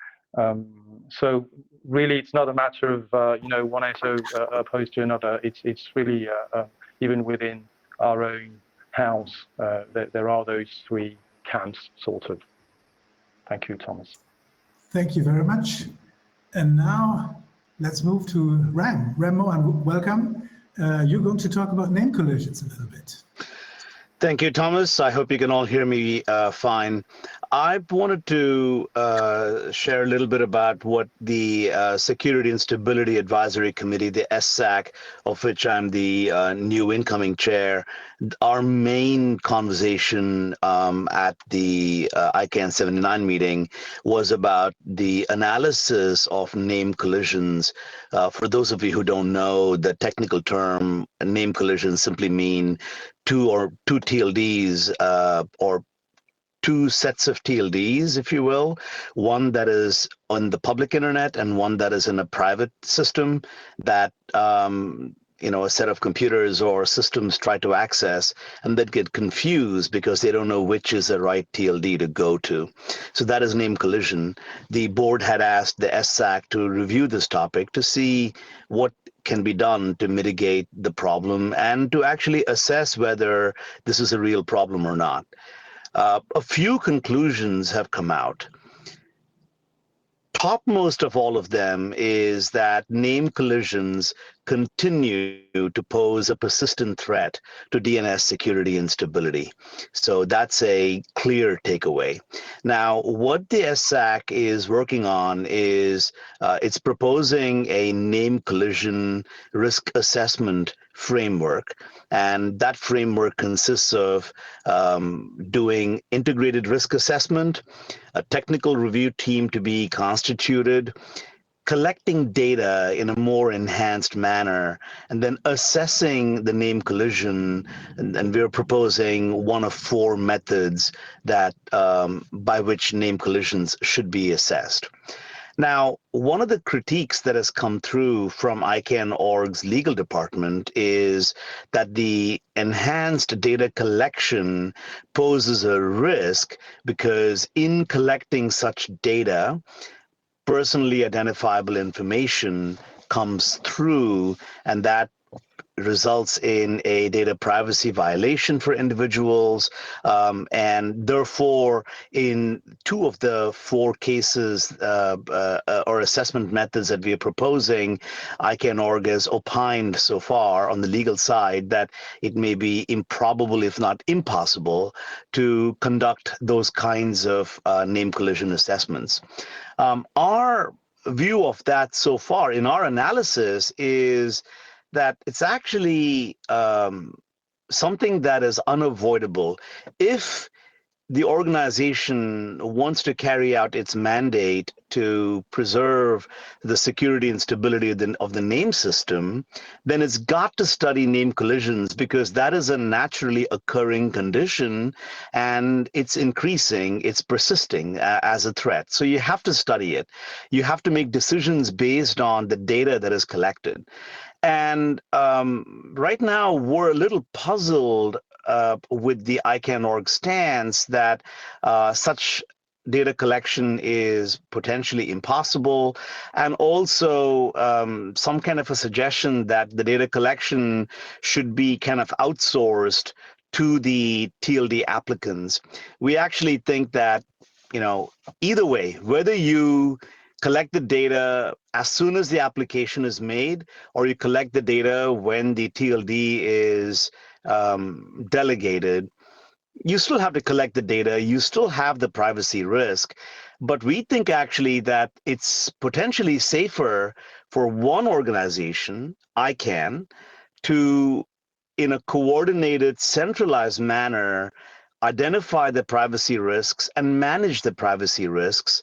So really, it's not a matter of one ISO opposed to another. It's really even within our own house, there are those three camps, sort of. Thank you, Thomas. Thank you very much. And now let's move to Ram. Mohan, welcome. You're going to talk about name collisions a little bit. Thank you, Thomas. I hope you can all hear me fine. I wanted to share a little bit about what the Security and Stability Advisory Committee, the SSAC, of which I'm the new incoming chair, our main conversation at the ICANN79 meeting was about the analysis of name collisions. For those of you who don't know, the technical term name collisions simply mean two TLDs or two sets of TLDs, if you will, one that is on the public internet and one that is in a private system that a set of computers or systems try to access and that get confused because they don't know which is the right TLD to go to. So that is name collision. The board had asked the SSAC to review this topic to see what can be done to mitigate the problem and to actually assess whether this is a real problem or not. A few conclusions have come out. Topmost of all of them is that name collisions continue to pose a persistent threat to DNS security and stability. So that's a clear takeaway. Now, what the SSAC is working on is it's proposing a name collision risk assessment framework. And that framework consists of doing integrated risk assessment, a technical review team to be constituted, collecting data in a more enhanced manner, and then assessing the name collision. And we're proposing one of four methods that by which name collisions should be assessed. Now, one of the critiques that has come through from ICANN.org's legal department is that the enhanced data collection poses a risk because in collecting such data, personally identifiable information comes through, and that results in a data privacy violation for individuals. And therefore, in two of the four cases or assessment methods that we are proposing, ICANN.org has opined so far on the legal side that it may be improbable, if not impossible, to conduct those kinds of name collision assessments. Our view of that so far in our analysis is that it's actually something that is unavoidable. If the organization wants to carry out its mandate to preserve the security and stability of the name system, then it's got to study name collisions because that is a naturally occurring condition and it's increasing, it's persisting as a threat. So you have to study it. You have to make decisions based on the data that is collected. And right now, we're a little puzzled with the ICANN.org stance that such data collection is potentially impossible, and also some kind of a suggestion that the data collection should be kind of outsourced to the TLD applicants. We actually think that, either way, whether you collect the data as soon as the application is made, or you collect the data when the TLD is delegated, you still have to collect the data, you still have the privacy risk. But we think actually that it's potentially safer for one organization, ICANN, to, in a coordinated, centralized manner, identify the privacy risks and manage the privacy risks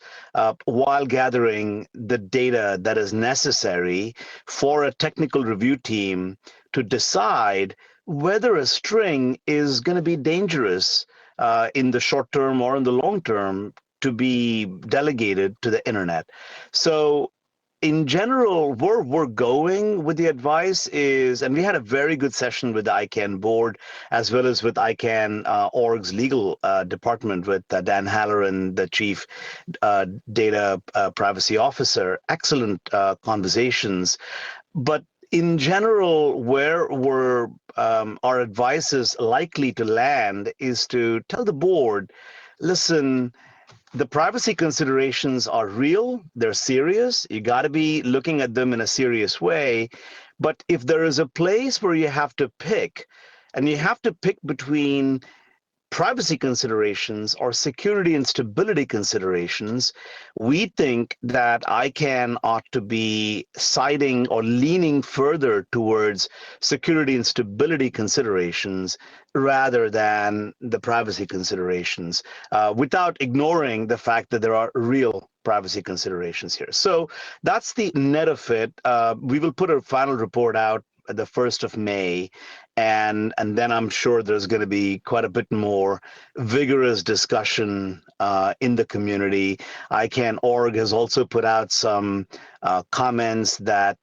while gathering the data that is necessary for a technical review team to decide whether a string is going to be dangerous in the short term or in the long term to be delegated to the internet. So in general, where we're going with the advice is, and we had a very good session with the ICANN board, as well as with ICANN org's legal department with Dan Halloran, the chief data privacy officer. Excellent conversations. But in general, where our advice is likely to land is to tell the board, listen, the privacy considerations are real, they're serious, you got to be looking at them in a serious way. But if there is a place where you have to pick, and you have to pick between privacy considerations or security and stability considerations, we think that ICANN ought to be siding or leaning further towards security and stability considerations rather than the privacy considerations, without ignoring the fact that there are real privacy considerations here. So that's the net of it. We will put a final report out the 1st of May, and then I'm sure there's going to be quite a bit more vigorous discussion in the community. ICANN.org has also put out some comments that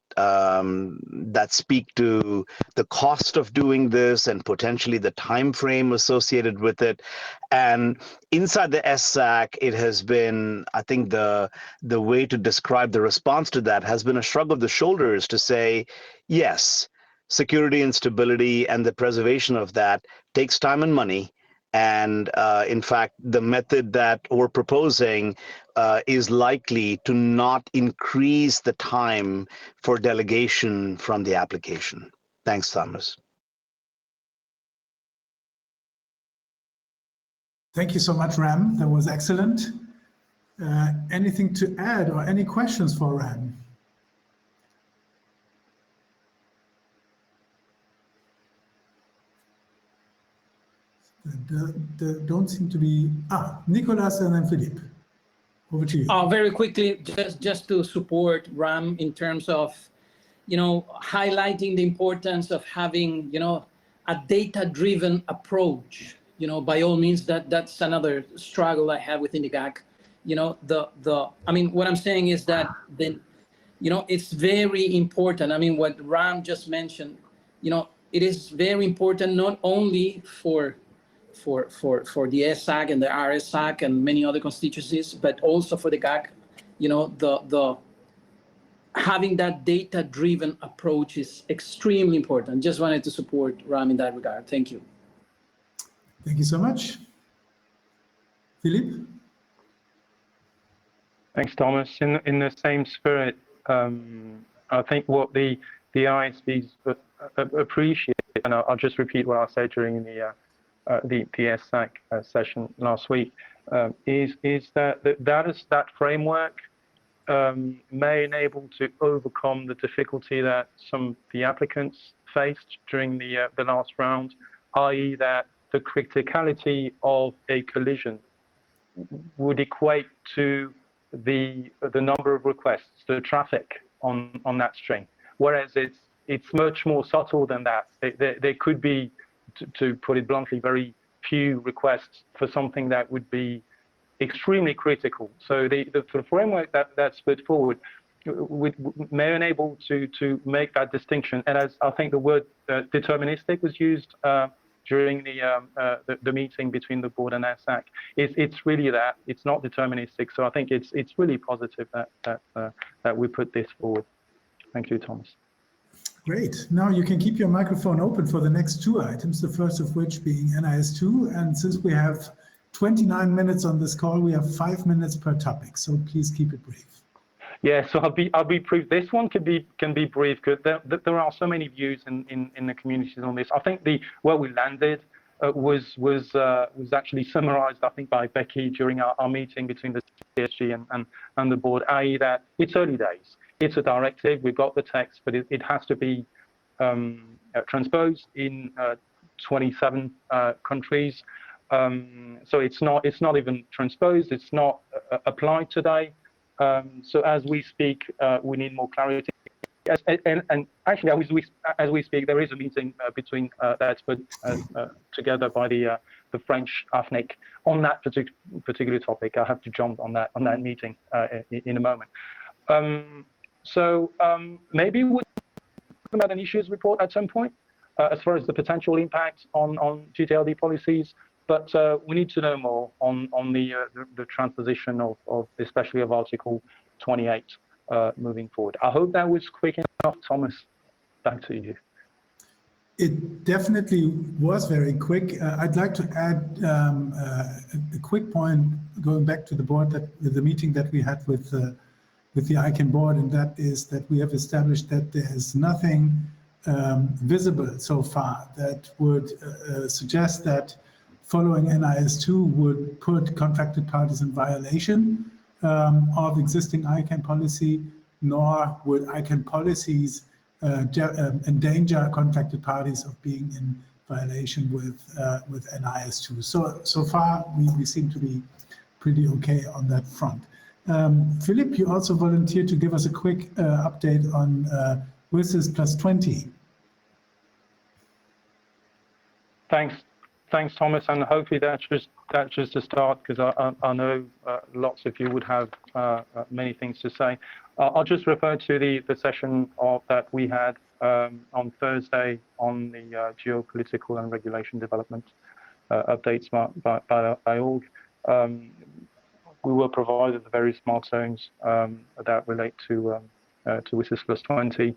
speak to the cost of doing this and potentially the time frame associated with it. And inside the SSAC, it has been, I think the way to describe the response to that has been a shrug of the shoulders to say, yes, security and stability and the preservation of that takes time and money. And in fact, the method that we're proposing is likely to not increase the time for delegation from the application. Thanks, Thomas. Thank you so much, Ram. That was excellent. Anything to add or any questions for Ram? There don't seem to be. Nicolas and then Philippe. Over to you. Very quickly, just to support Ram in terms of, highlighting the importance of having, a data-driven approach. By all means, that's another struggle I have within the GAC. What I'm saying is that it's very important. What Ram just mentioned, it is very important not only for the SSAC and the RSAC and many other constituencies, but also for the GAC. Having that data-driven approach is extremely important. Just wanted to support Ram in that regard. Thank you. Thank you so much. Philippe? Thanks, Thomas. In the same spirit, I think what the ISPs appreciate, and I'll just repeat what I said during the SSAC session last week, is that framework may enable to overcome the difficulty that some of the applicants faced during the last round, i.e. that the criticality of a collision would equate to the number of requests, the traffic on that string, whereas it's much more subtle than that. There could be, to put it bluntly, very few requests for something that would be extremely critical. So the framework that's put forward may enable to make that distinction. And as I think the word deterministic was used during the meeting between the board and SSAC, it's really that. It's not deterministic. So I think it's really positive that we put this forward. Thank you, Thomas. Great. Now you can keep your microphone open for the next two items, the first of which being NIS2. And since we have 29 minutes on this call, we have 5 minutes per topic. So please keep it brief. Yeah, so I'll be brief. This one can be brief because there are so many views in the communities on this. I think where we landed was actually summarized, I think, by Becky during our meeting between the CSG and the board, i.e. that it's early days. It's a directive. We've got the text, but it has to be transposed in 27 countries. So it's not even transposed. It's not applied today. So as we speak, we need more clarity. And actually, as we speak, there is a meeting between that's put together by the French AFNIC on that particular topic. I have to jump on that meeting in a moment. So maybe we'll talk about an issues report at some point as far as the potential impact on GTLD policies. But we need to know more on the transposition of especially of Article 28 moving forward. I hope that was quick enough. Thomas, back to you. It definitely was very quick. I'd like to add a quick point going back to the board, that the meeting that we had with the ICANN board, and that is that we have established that there is nothing visible so far that would suggest that following NIS2 would put contracted parties in violation of existing ICANN policy, nor would ICANN policies endanger contracted parties of being in violation with NIS2. So far, we seem to be pretty okay on that front. Philippe, you also volunteered to give us a quick update on WSIS +20. Thanks, Thomas, and hopefully that's just a start, because I know lots of you would have many things to say. I'll just refer to the session that we had on Thursday on the geopolitical and regulation development updates by org. We were provided the various milestones that relate to WSIS +20.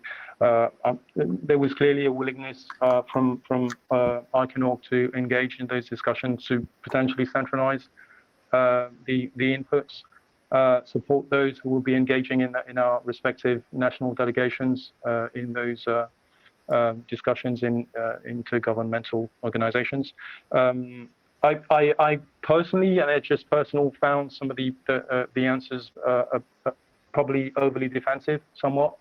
There was clearly a willingness from ICANN to engage in those discussions to potentially centralize the inputs, support those who will be engaging in our respective national delegations in those discussions in intergovernmental organizations. I personally, and it's just personal, found some of the answers probably overly defensive somewhat.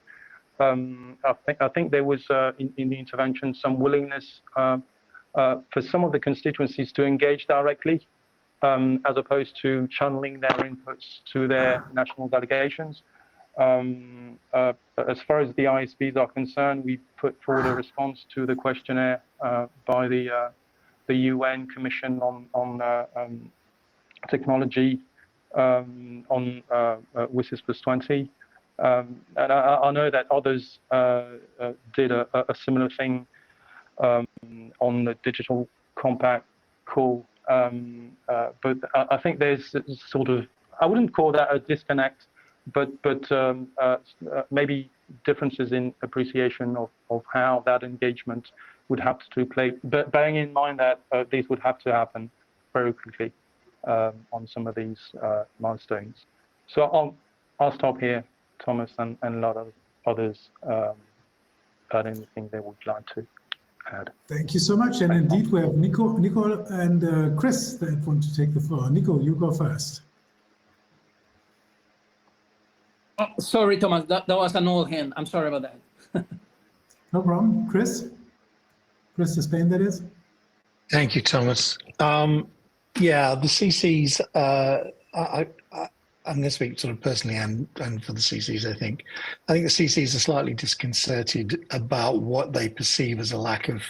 I think there was in the intervention some willingness for some of the constituencies to engage directly, as opposed to channeling their inputs to their national delegations. As far as the ISPs are concerned, we put forward a response to the questionnaire by the UN Commission on Technology on WSIS +20. And I know that others did a similar thing on the Digital Compact call. But I think there's sort of, I wouldn't call that a disconnect, but maybe differences in appreciation of how that engagement would have to play, but bearing in mind that these would have to happen very quickly on some of these milestones. So I'll stop here, Thomas, and a lot of others add anything they would like to add. Thank you so much. And indeed, we have Nico and Chris that want to take the floor. Nico, you go first. Oh, sorry, Thomas, that was an old hand. I'm sorry about that. No problem. Chris Disspain, that is. Thank you, Thomas. Yeah, the CCs, I'm going to speak sort of personally and for the CCs, I think the CCs are slightly disconcerted about what they perceive as a lack of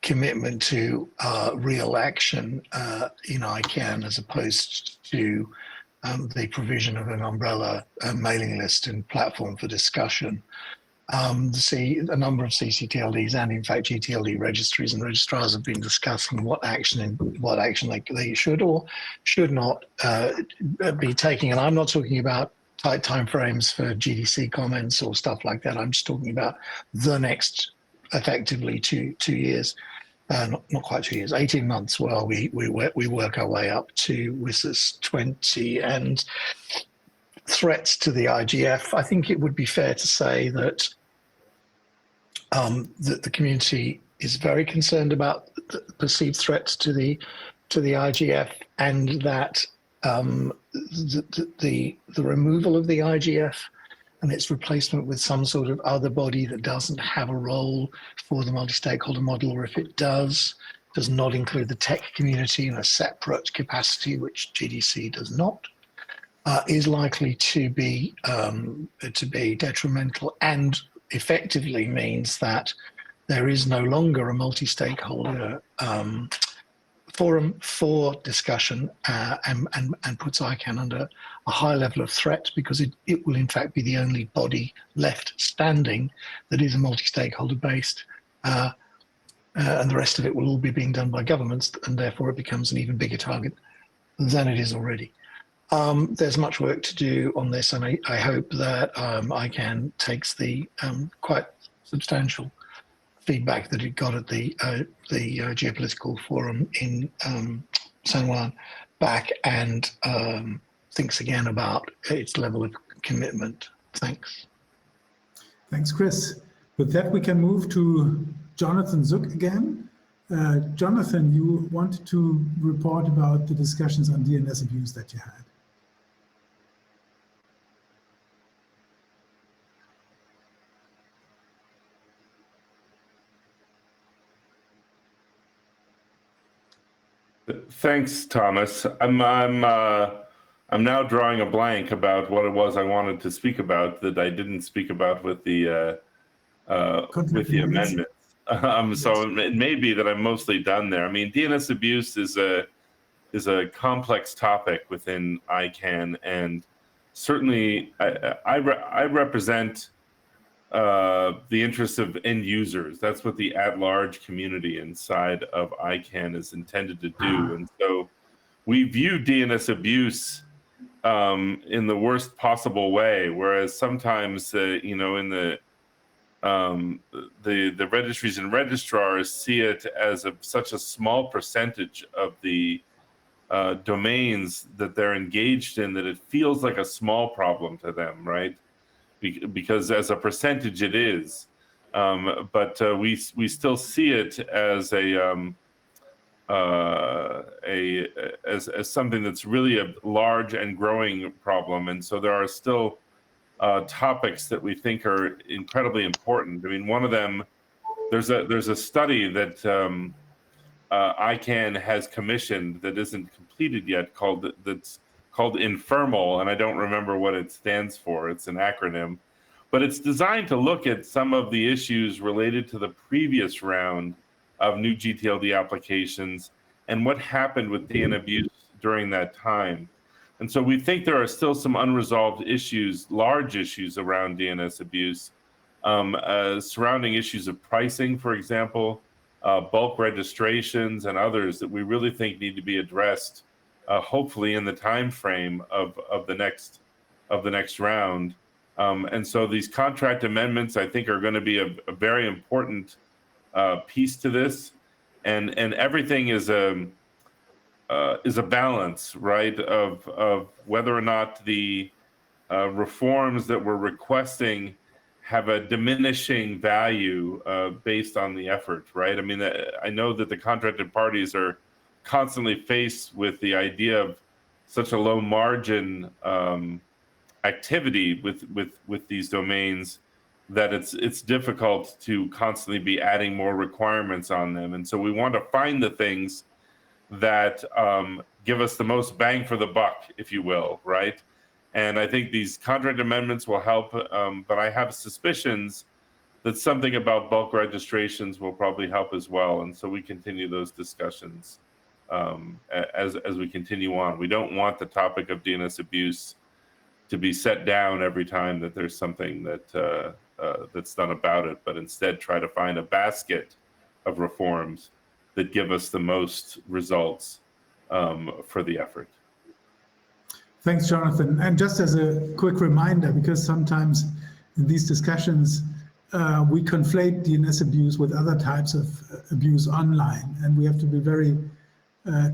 commitment to real action in ICANN, as opposed to the provision of an umbrella mailing list and platform for discussion. A number of CCTLDs and in fact GTLD registries and registrars have been discussing what action they should or should not be taking. And I'm not talking about tight timeframes for GDC comments or stuff like that. I'm just talking about the next, effectively, two years, not quite 2 years, 18 months. While we work our way up to WSIS 20 and threats to the IGF. I think it would be fair to say that that the community is very concerned about the perceived threats to the IGF, and that the removal of the IGF and its replacement with some sort of other body that doesn't have a role for the multi-stakeholder model, or if it does not include the tech community in a separate capacity, which GDC does not, is likely to be detrimental, and effectively means that there is no longer a multi-stakeholder forum for discussion and puts ICANN under a high level of threat, because it will in fact be the only body left standing that is a multi-stakeholder based, and the rest of it will all be being done by governments, and therefore it becomes an even bigger target than it is already. There's much work to do on this, and I hope that ICANN takes the quite substantial feedback that it got at the geopolitical forum in San Juan back and thinks again about its level of commitment. Thanks. Thanks, Chris. With that, we can move to Jonathan Zuck again. Jonathan, you wanted to report about the discussions on DNS abuse that you had. Thanks, Thomas. I'm now drawing a blank about what it was I wanted to speak about that I didn't speak about with the amendments. So it may be that I'm mostly done there. I mean, DNS abuse is a complex topic within ICANN, and certainly I represent the interests of end users. That's what the at-large community inside of ICANN is intended to do. And so we view DNS abuse in the worst possible way, whereas sometimes, you know, in the registries and registrars see it as such a small percentage of the domains that they're engaged in that it feels like a small problem to them, right? Because as a percentage it is, but we still see it as as something that's really a large and growing problem. And so there are still topics that we think are incredibly important. I mean, one of them, there's a study that ICANN has commissioned that isn't completed yet, that's called Informal, and I don't remember what it stands for. It's an acronym, but it's designed to look at some of the issues related to the previous round of new GTLD applications and what happened with DNS abuse during that time. And so we think there are still some unresolved issues, large issues around DNS abuse, surrounding issues of pricing, for example, bulk registrations and others that we really think need to be addressed, hopefully in the time frame of the next round. And so these contract amendments, I think, are going to be a very important piece to this, and everything is a balance, right, of whether or not the reforms that we're requesting have a diminishing value based on the effort, right? I mean, I know that the contracted parties are constantly faced with the idea of such a low margin activity with these domains that it's difficult to constantly be adding more requirements on them. And so we want to find the things that give us the most bang for the buck, if you will, right? And I think these contract amendments will help, but I have suspicions that something about bulk registrations will probably help as well. And so we continue those discussions as we continue on. We don't want the topic of DNS abuse to be set down every time that there's something that that's done about it, but instead try to find a basket of reforms that give us the most results for the effort. Thanks, Jonathan. And just as a quick reminder, because sometimes in these discussions, we conflate DNS abuse with other types of abuse online, and we have to be very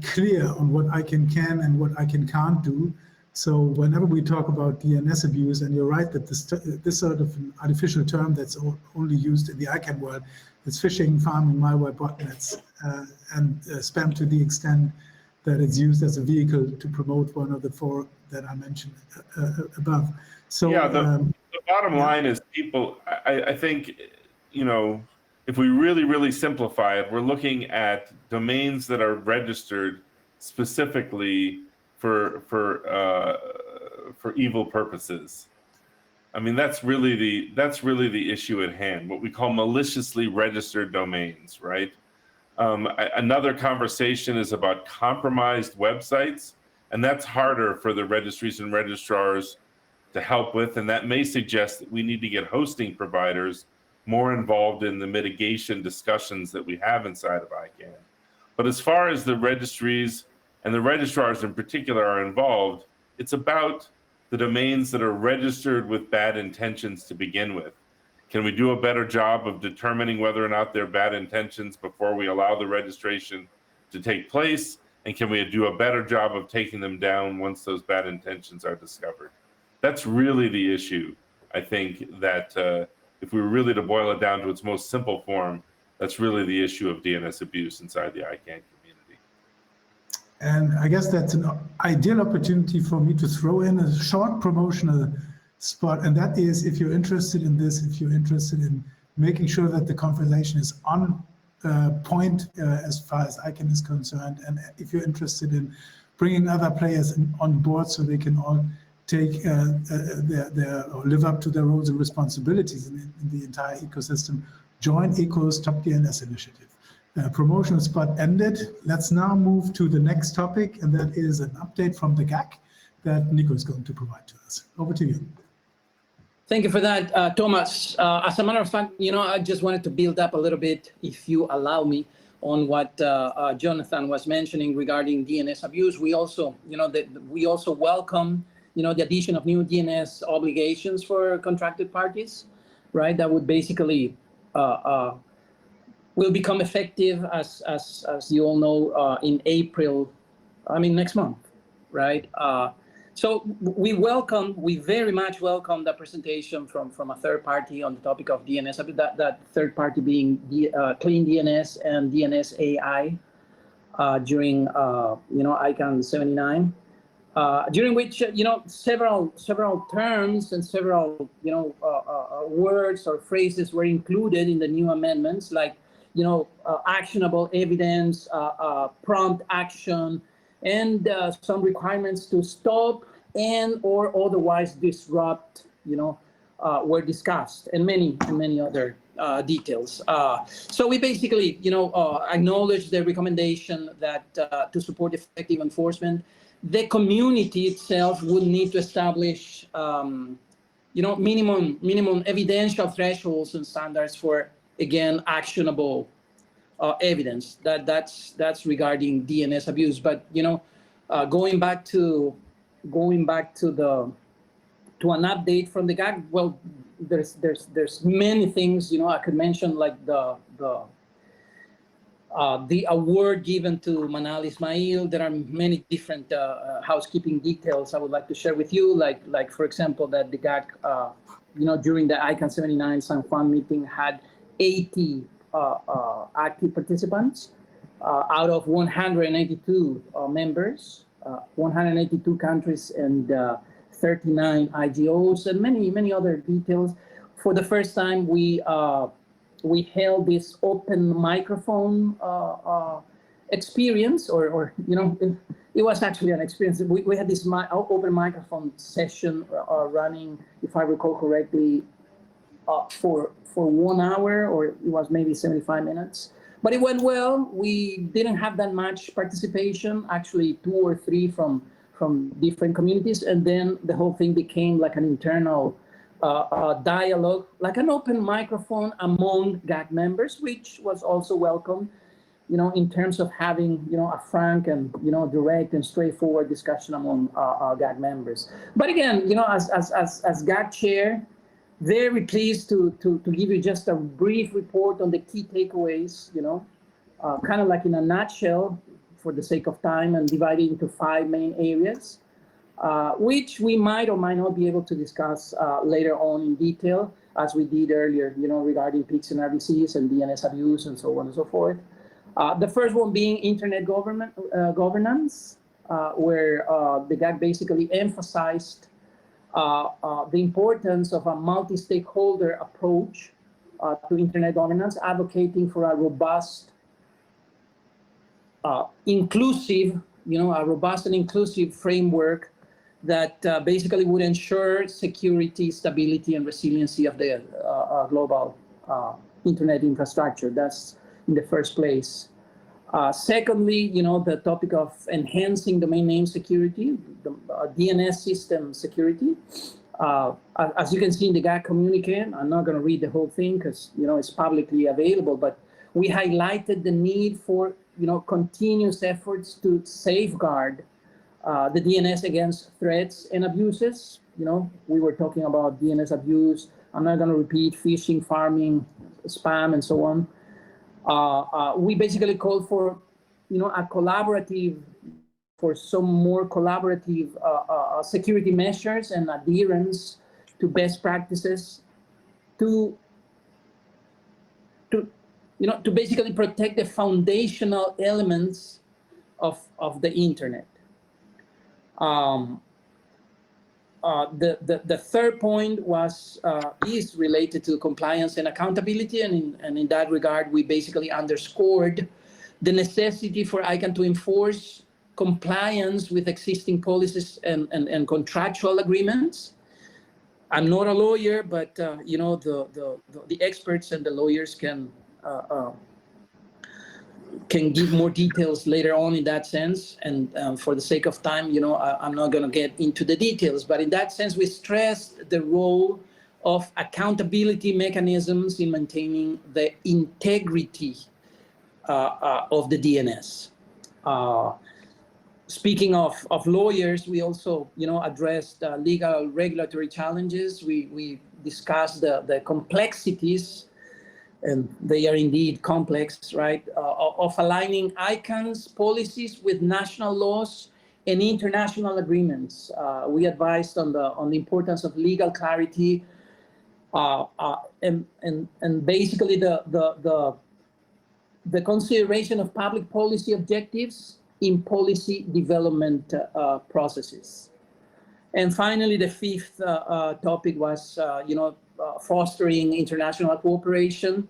clear on what ICANN can and what ICANN can't do. So whenever we talk about DNS abuse, and you're right that this sort of an artificial term that's only used in the ICANN world, it's phishing, farming, malware, botnets, and spam to the extent that it's used as a vehicle to promote one of the four that I mentioned above. So yeah, the bottom line is people, I think, you know, if we really simplify it, we're looking at domains that are registered specifically for evil purposes. I mean, that's really the issue at hand. What we call maliciously registered domains, right? Another conversation is about compromised websites, and that's harder for the registries and registrars to help with, and that may suggest that we need to get hosting providers more involved in the mitigation discussions that we have inside of ICANN. But as far as the registries and the registrars in particular are involved, it's about the domains that are registered with bad intentions to begin with. Can we do a better job of determining whether or not they're bad intentions before we allow the registration to take place? And can we do a better job of taking them down once those bad intentions are discovered? That's really the issue. I think that if we were really to boil it down to its most simple form, that's really the issue of DNS abuse inside the ICANN community. And I guess that's an ideal opportunity for me to throw in a short promotional spot, and that is, if you're interested in this, if you're interested in making sure that the conversation is on point as far as ICANN is concerned, and if you're interested in bringing other players on board so they can all take or live up to their roles and responsibilities in the entire ecosystem, join ECO's Top DNS initiative. Promotional spot ended. Let's now move to the next topic, and that is an update from the GAC that Nico is going to provide to us. Over to you. Thank you for that, Thomas. As a matter of fact, I just wanted to build up a little bit, if you allow me, on what Jonathan was mentioning regarding DNS abuse. We also, we also welcome, the addition of new DNS obligations for contracted parties, right? That would basically will become effective as you all know in April. Next month, right? So we very much welcome the presentation from a third party on the topic of DNS. That third party being Clean DNS and DNS AI during ICANN79, during which several terms and several words or phrases were included in the new amendments, like actionable evidence, prompt action, and some requirements to stop and or otherwise disrupt, were discussed, and many other details. So we basically, acknowledge the recommendation that to support effective enforcement, the community itself would need to establish, minimum evidential thresholds and standards for, again, actionable evidence. That's regarding DNS abuse. But going back to an update from the GAC, well, there's many things I could mention, like the award given to Manal Ismail. There are many different housekeeping details I would like to share with you, like for example, that the GAC during the ICANN79 San Juan meeting had 80 active participants out of 182 members, 182 countries, and 39 IGOs, and many other details. For the first time, we held this open microphone experience, or it was actually an experience. We had this open microphone session running, if I recall correctly, for 1 hour, or it was maybe 75 minutes. But it went well. We didn't have that much participation, actually 2 or 3 from different communities. And then the whole thing became like an internal dialogue, like an open microphone among GAC members, which was also welcome, in terms of having, a frank and, direct and straightforward discussion among GAC members. But again, as GAC chair, very pleased to give you just a brief report on the key takeaways, kind of like in a nutshell for the sake of time, and divided into 5 main areas, which we might or might not be able to discuss later on in detail, as we did earlier, regarding PICs and RDCs and DNS abuse and so on and so forth. The first one being internet governance, where the GAC basically emphasized the importance of a multi-stakeholder approach to internet governance, advocating for a robust, inclusive, a robust and inclusive framework that basically would ensure security, stability, and resiliency of the global internet infrastructure. That's in the first place. Secondly, the topic of enhancing domain name security, the DNS system security. As you can see in the GAC communique, I'm not going to read the whole thing because it's publicly available, but we highlighted the need for continuous efforts to safeguard the DNS against threats and abuses. We were talking about DNS abuse. I'm not going to repeat phishing, farming, spam, and so on. We basically called for, some more collaborative security measures and adherence to best practices to basically protect the foundational elements of the internet. The third point is related to compliance and accountability, and in that regard, we basically underscored the necessity for ICANN to enforce compliance with existing policies and contractual agreements. I'm not a lawyer, but the experts and the lawyers can give more details later on in that sense. And for the sake of time, I'm not going to get into the details. But in that sense, we stressed the role of accountability mechanisms in maintaining the integrity of the DNS. Speaking of lawyers, we also, addressed legal regulatory challenges. We discussed the complexities, and they are indeed complex, right, of aligning ICANN's policies with national laws and international agreements. We advised on the importance of legal clarity and basically the consideration of public policy objectives in policy development processes. And finally, the fifth topic was, fostering international cooperation.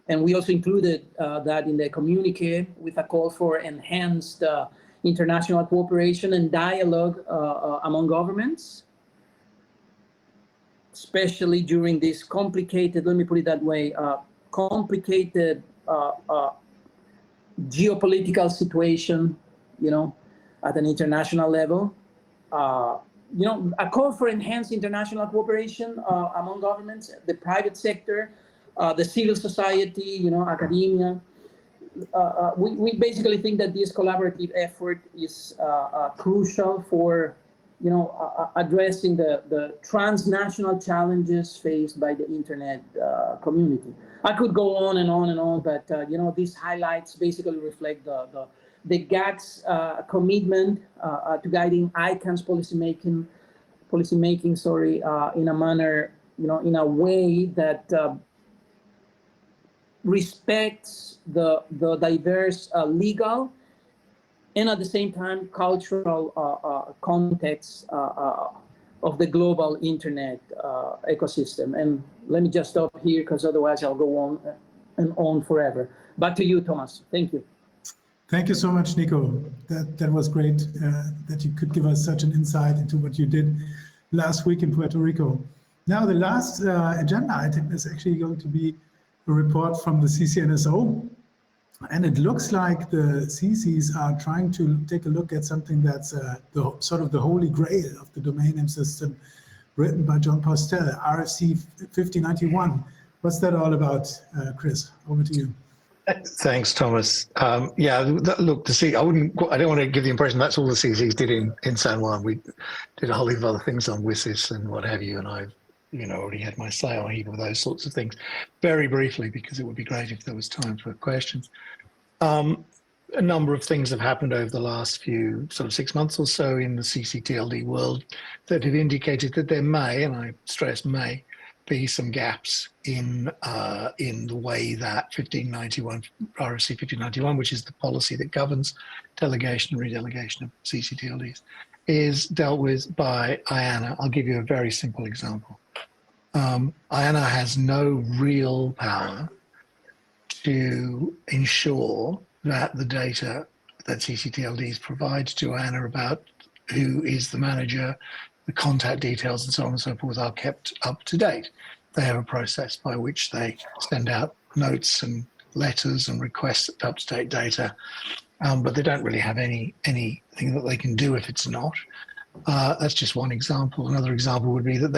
And we also included that in the communique with a call for enhanced international cooperation and dialogue among governments, especially during this complicated, let me put it that way, complicated geopolitical situation, at an international level. A call for enhanced international cooperation among governments, the private sector, the civil society, academia. We basically think that this collaborative effort is crucial for, addressing the transnational challenges faced by the internet community. I could go on and on and on, but these highlights basically reflect the GAC's commitment to guiding ICANN's policymaking, in a manner, in a way that respects the diverse legal and at the same time cultural context of the global internet ecosystem. And let me just stop here because otherwise I'll go on and on forever. Back to you, Thomas. Thank you. Thank you so much, Nico. That was great that you could give us such an insight into what you did last week in Puerto Rico. Now, the last agenda item is actually going to be a report from the ccNSO. And it looks like the CCs are trying to take a look at something that's sort of the holy grail of the domain name system, written by John Postel, RFC 5091. What's that all about, Chris? Over to you. Thanks, Thomas. Look, I don't want to give the impression that's all the CCs did in San Juan. We did a whole heap of other things on WSIS and what have you, and I've already had my say on a heap of those sorts of things. Very briefly, because it would be great if there was time for questions. A number of things have happened over the last few 6 months or so in the CCTLD world that have indicated that there may, and I stress may, be some gaps in the way that 1591, RFC 1591, which is the policy that governs delegation and redelegation of CCTLDs, is dealt with by IANA. I'll give you a very simple example. IANA has no real power to ensure that the data that CCTLDs provides to IANA about who is the manager, the contact details and so on and so forth are kept up to date. They have a process by which they send out notes and letters and requests up-to-date data, but they don't really have anything that they can do if it's not. That's just one example. Another example would be that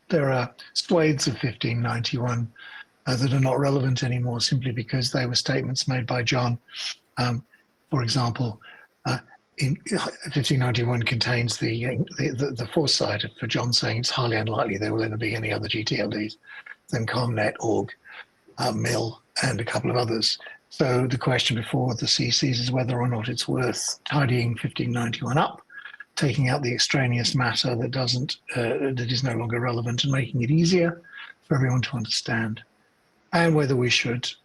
there are swathes of 1591 that are not relevant anymore simply because they were statements made by John. For example, in 1591 contains the foresight for John saying it's highly unlikely there will ever be any other GTLDs than ComNet, Org, MIL, and a couple of others. So the question before the CCs is whether or not it's worth tidying 1591 up, taking out the extraneous matter that is no longer relevant, and making it easier for everyone to understand, and whether we should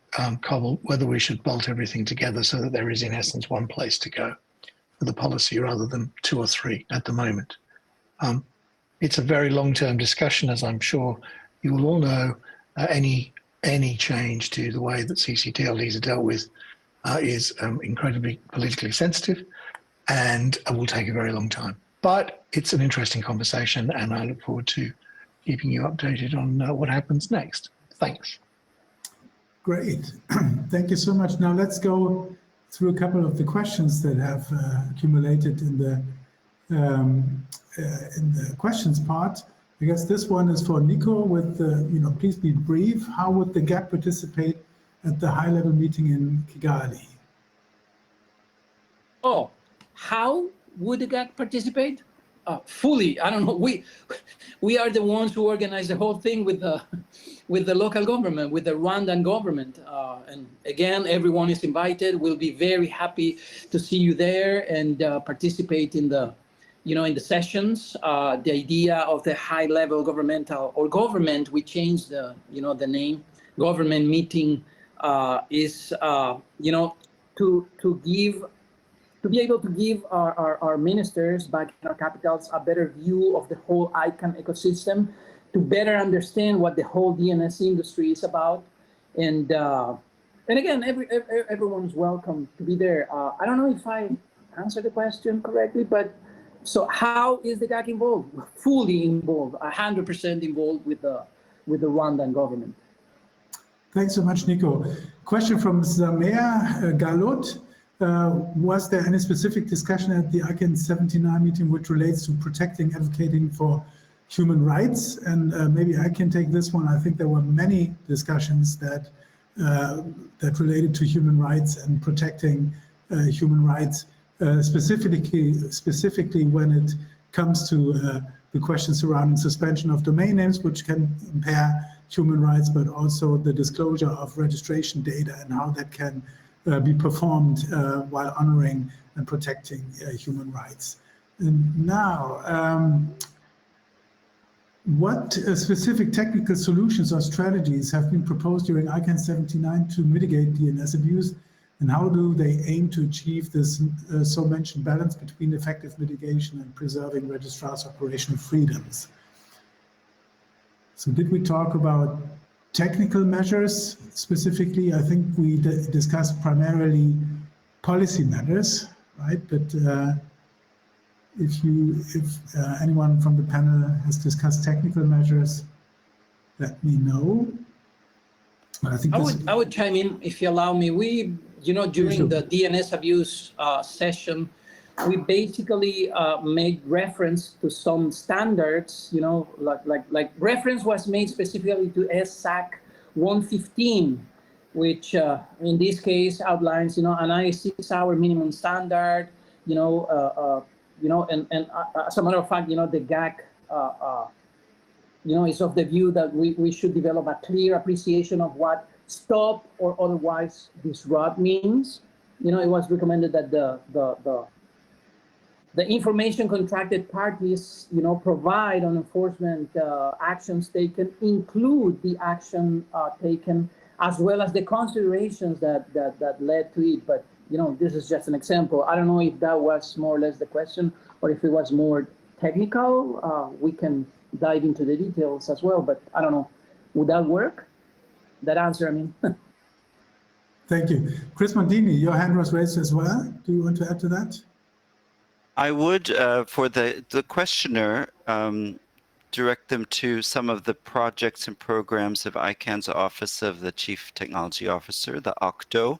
bolt everything together so that there is in essence one place to go for the policy rather than two or three at the moment. It's a very long-term discussion, as I'm sure you will all know. Any change to the way that ccTLDs are dealt with is incredibly politically sensitive and will take a very long time. But it's an interesting conversation, and I look forward to keeping you updated on what happens next. Thanks. Great. Thank you so much. Now let's go through a couple of the questions that have accumulated in the questions part. I guess this one is for Nico with please be brief. How would the GAC participate at the high-level meeting in Kigali? Oh, how would the GAC participate? Fully. I don't know. We are the ones who organize the whole thing with the local government, with the Rwandan government. And again, everyone is invited. We'll be very happy to see you there and participate in the sessions. The idea of the high-level governmental or government, we changed the name, government meeting is to be able to give our ministers back in our capitals a better view of the whole ICANN ecosystem, to better understand what the whole DNS industry is about. And again, everyone's welcome to be there. I don't know if I answered the question correctly, but so how is the GAC involved? Fully involved, 100% involved with the Rwandan government. Thanks so much, Nico. Question from Zamer Galot. Was there any specific discussion at the ICANN79 meeting which relates to protecting, advocating for human rights? And maybe I can take this one. I think there were many discussions that related to human rights and protecting human rights, specifically when it comes to the questions surrounding suspension of domain names, which can impair human rights, but also the disclosure of registration data and how that can be performed while honoring and protecting human rights. And now, what specific technical solutions or strategies have been proposed during ICANN79 to mitigate DNS abuse, and how do they aim to achieve this so-mentioned balance between effective mitigation and preserving registrars' operational freedoms? So did we talk about technical measures specifically? I think we discussed primarily policy matters, right? But if anyone from the panel has discussed technical measures, let me know. I think I would chime in if you allow me. We, during the DNS abuse session, we basically made reference to some standards, like reference was made specifically to SSAC 115, which in this case outlines, an 96-hour minimum standard, and as a matter of fact, the GAC, is of the view that we should develop a clear appreciation of what stop or otherwise disrupt means. It was recommended that the information contracted parties, provide on enforcement actions taken, include the action taken, as well as the considerations that led to it. But, this is just an example. I don't know if that was more or less the question, or if it was more technical. We can dive into the details as well, but I don't know. Would that work? That answer, I mean. Thank you. Chris Mondini, your hand was raised as well. Do you want to add to that? I would, for the questioner, direct them to some of the projects and programs of ICANN's Office of the Chief Technology Officer, the OCTO.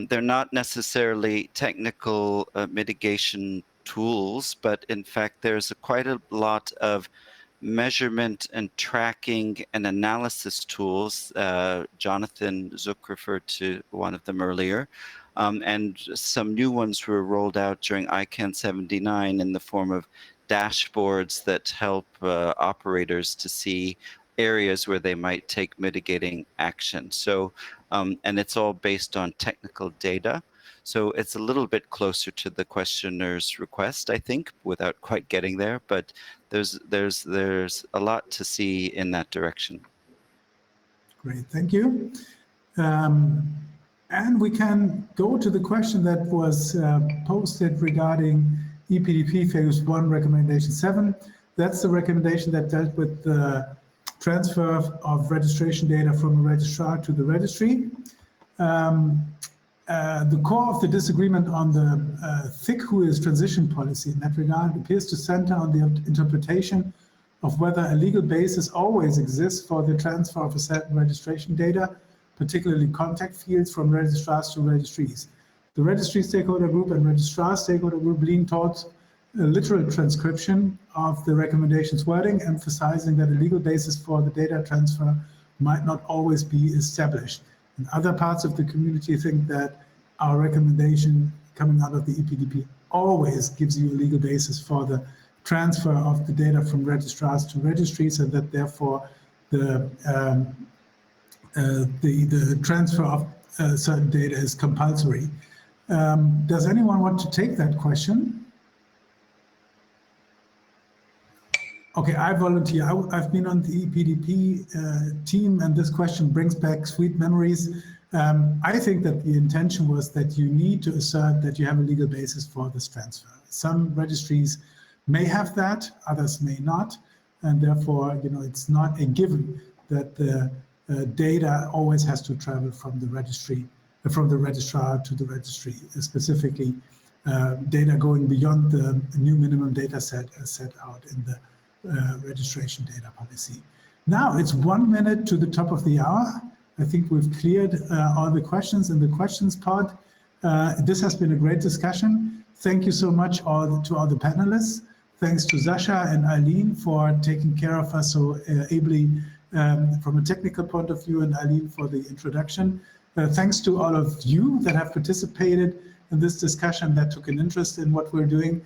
They're not necessarily technical mitigation tools, but in fact, there's quite a lot of measurement and tracking and analysis tools. Jonathan Zuck referred to one of them earlier. And some new ones were rolled out during ICANN79 in the form of dashboards that help operators to see areas where they might take mitigating action. So, and it's all based on technical data. So it's a little bit closer to the questioner's request, I think, without quite getting there, but there's a lot to see in that direction. Great, thank you. And we can go to the question that was posted regarding EPDP Phase 1 Recommendation 7. That's the recommendation that dealt with the transfer of registration data from a registrar to the registry. The core of the disagreement on the thick WHOIS transition policy in that regard appears to center on the interpretation of whether a legal basis always exists for the transfer of a certain registration data, particularly contact fields from registrars to registries. The registry stakeholder group and registrar stakeholder group lean towards a literal transcription of the recommendation's wording, emphasizing that a legal basis for the data transfer might not always be established. And other parts of the community think that our recommendation coming out of the EPDP always gives you a legal basis for the transfer of the data from registrars to registries, and that therefore the transfer of certain data is compulsory. Does anyone want to take that question? Okay, I volunteer. I've been on the EPDP team, and this question brings back sweet memories. I think that the intention was that you need to assert that you have a legal basis for this transfer. Some registries may have that, others may not, and therefore, you know, it's not a given that the data always has to travel from the registry, from the registrar to the registry, specifically data going beyond the new minimum data set as set out in the registration data policy. Now it's 1 minute to the top of the hour. I think we've cleared all the questions in the questions pod. This has been a great discussion. Thank you so much to all the panelists. Thanks to Sasha and Eileen for taking care of us so ably from a technical point of view, and Eileen for the introduction. Thanks to all of you that have participated in this discussion, that took an interest in what we're doing.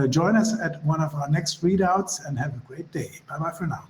Join us at one of our next readouts and have a great day. Bye-bye for now.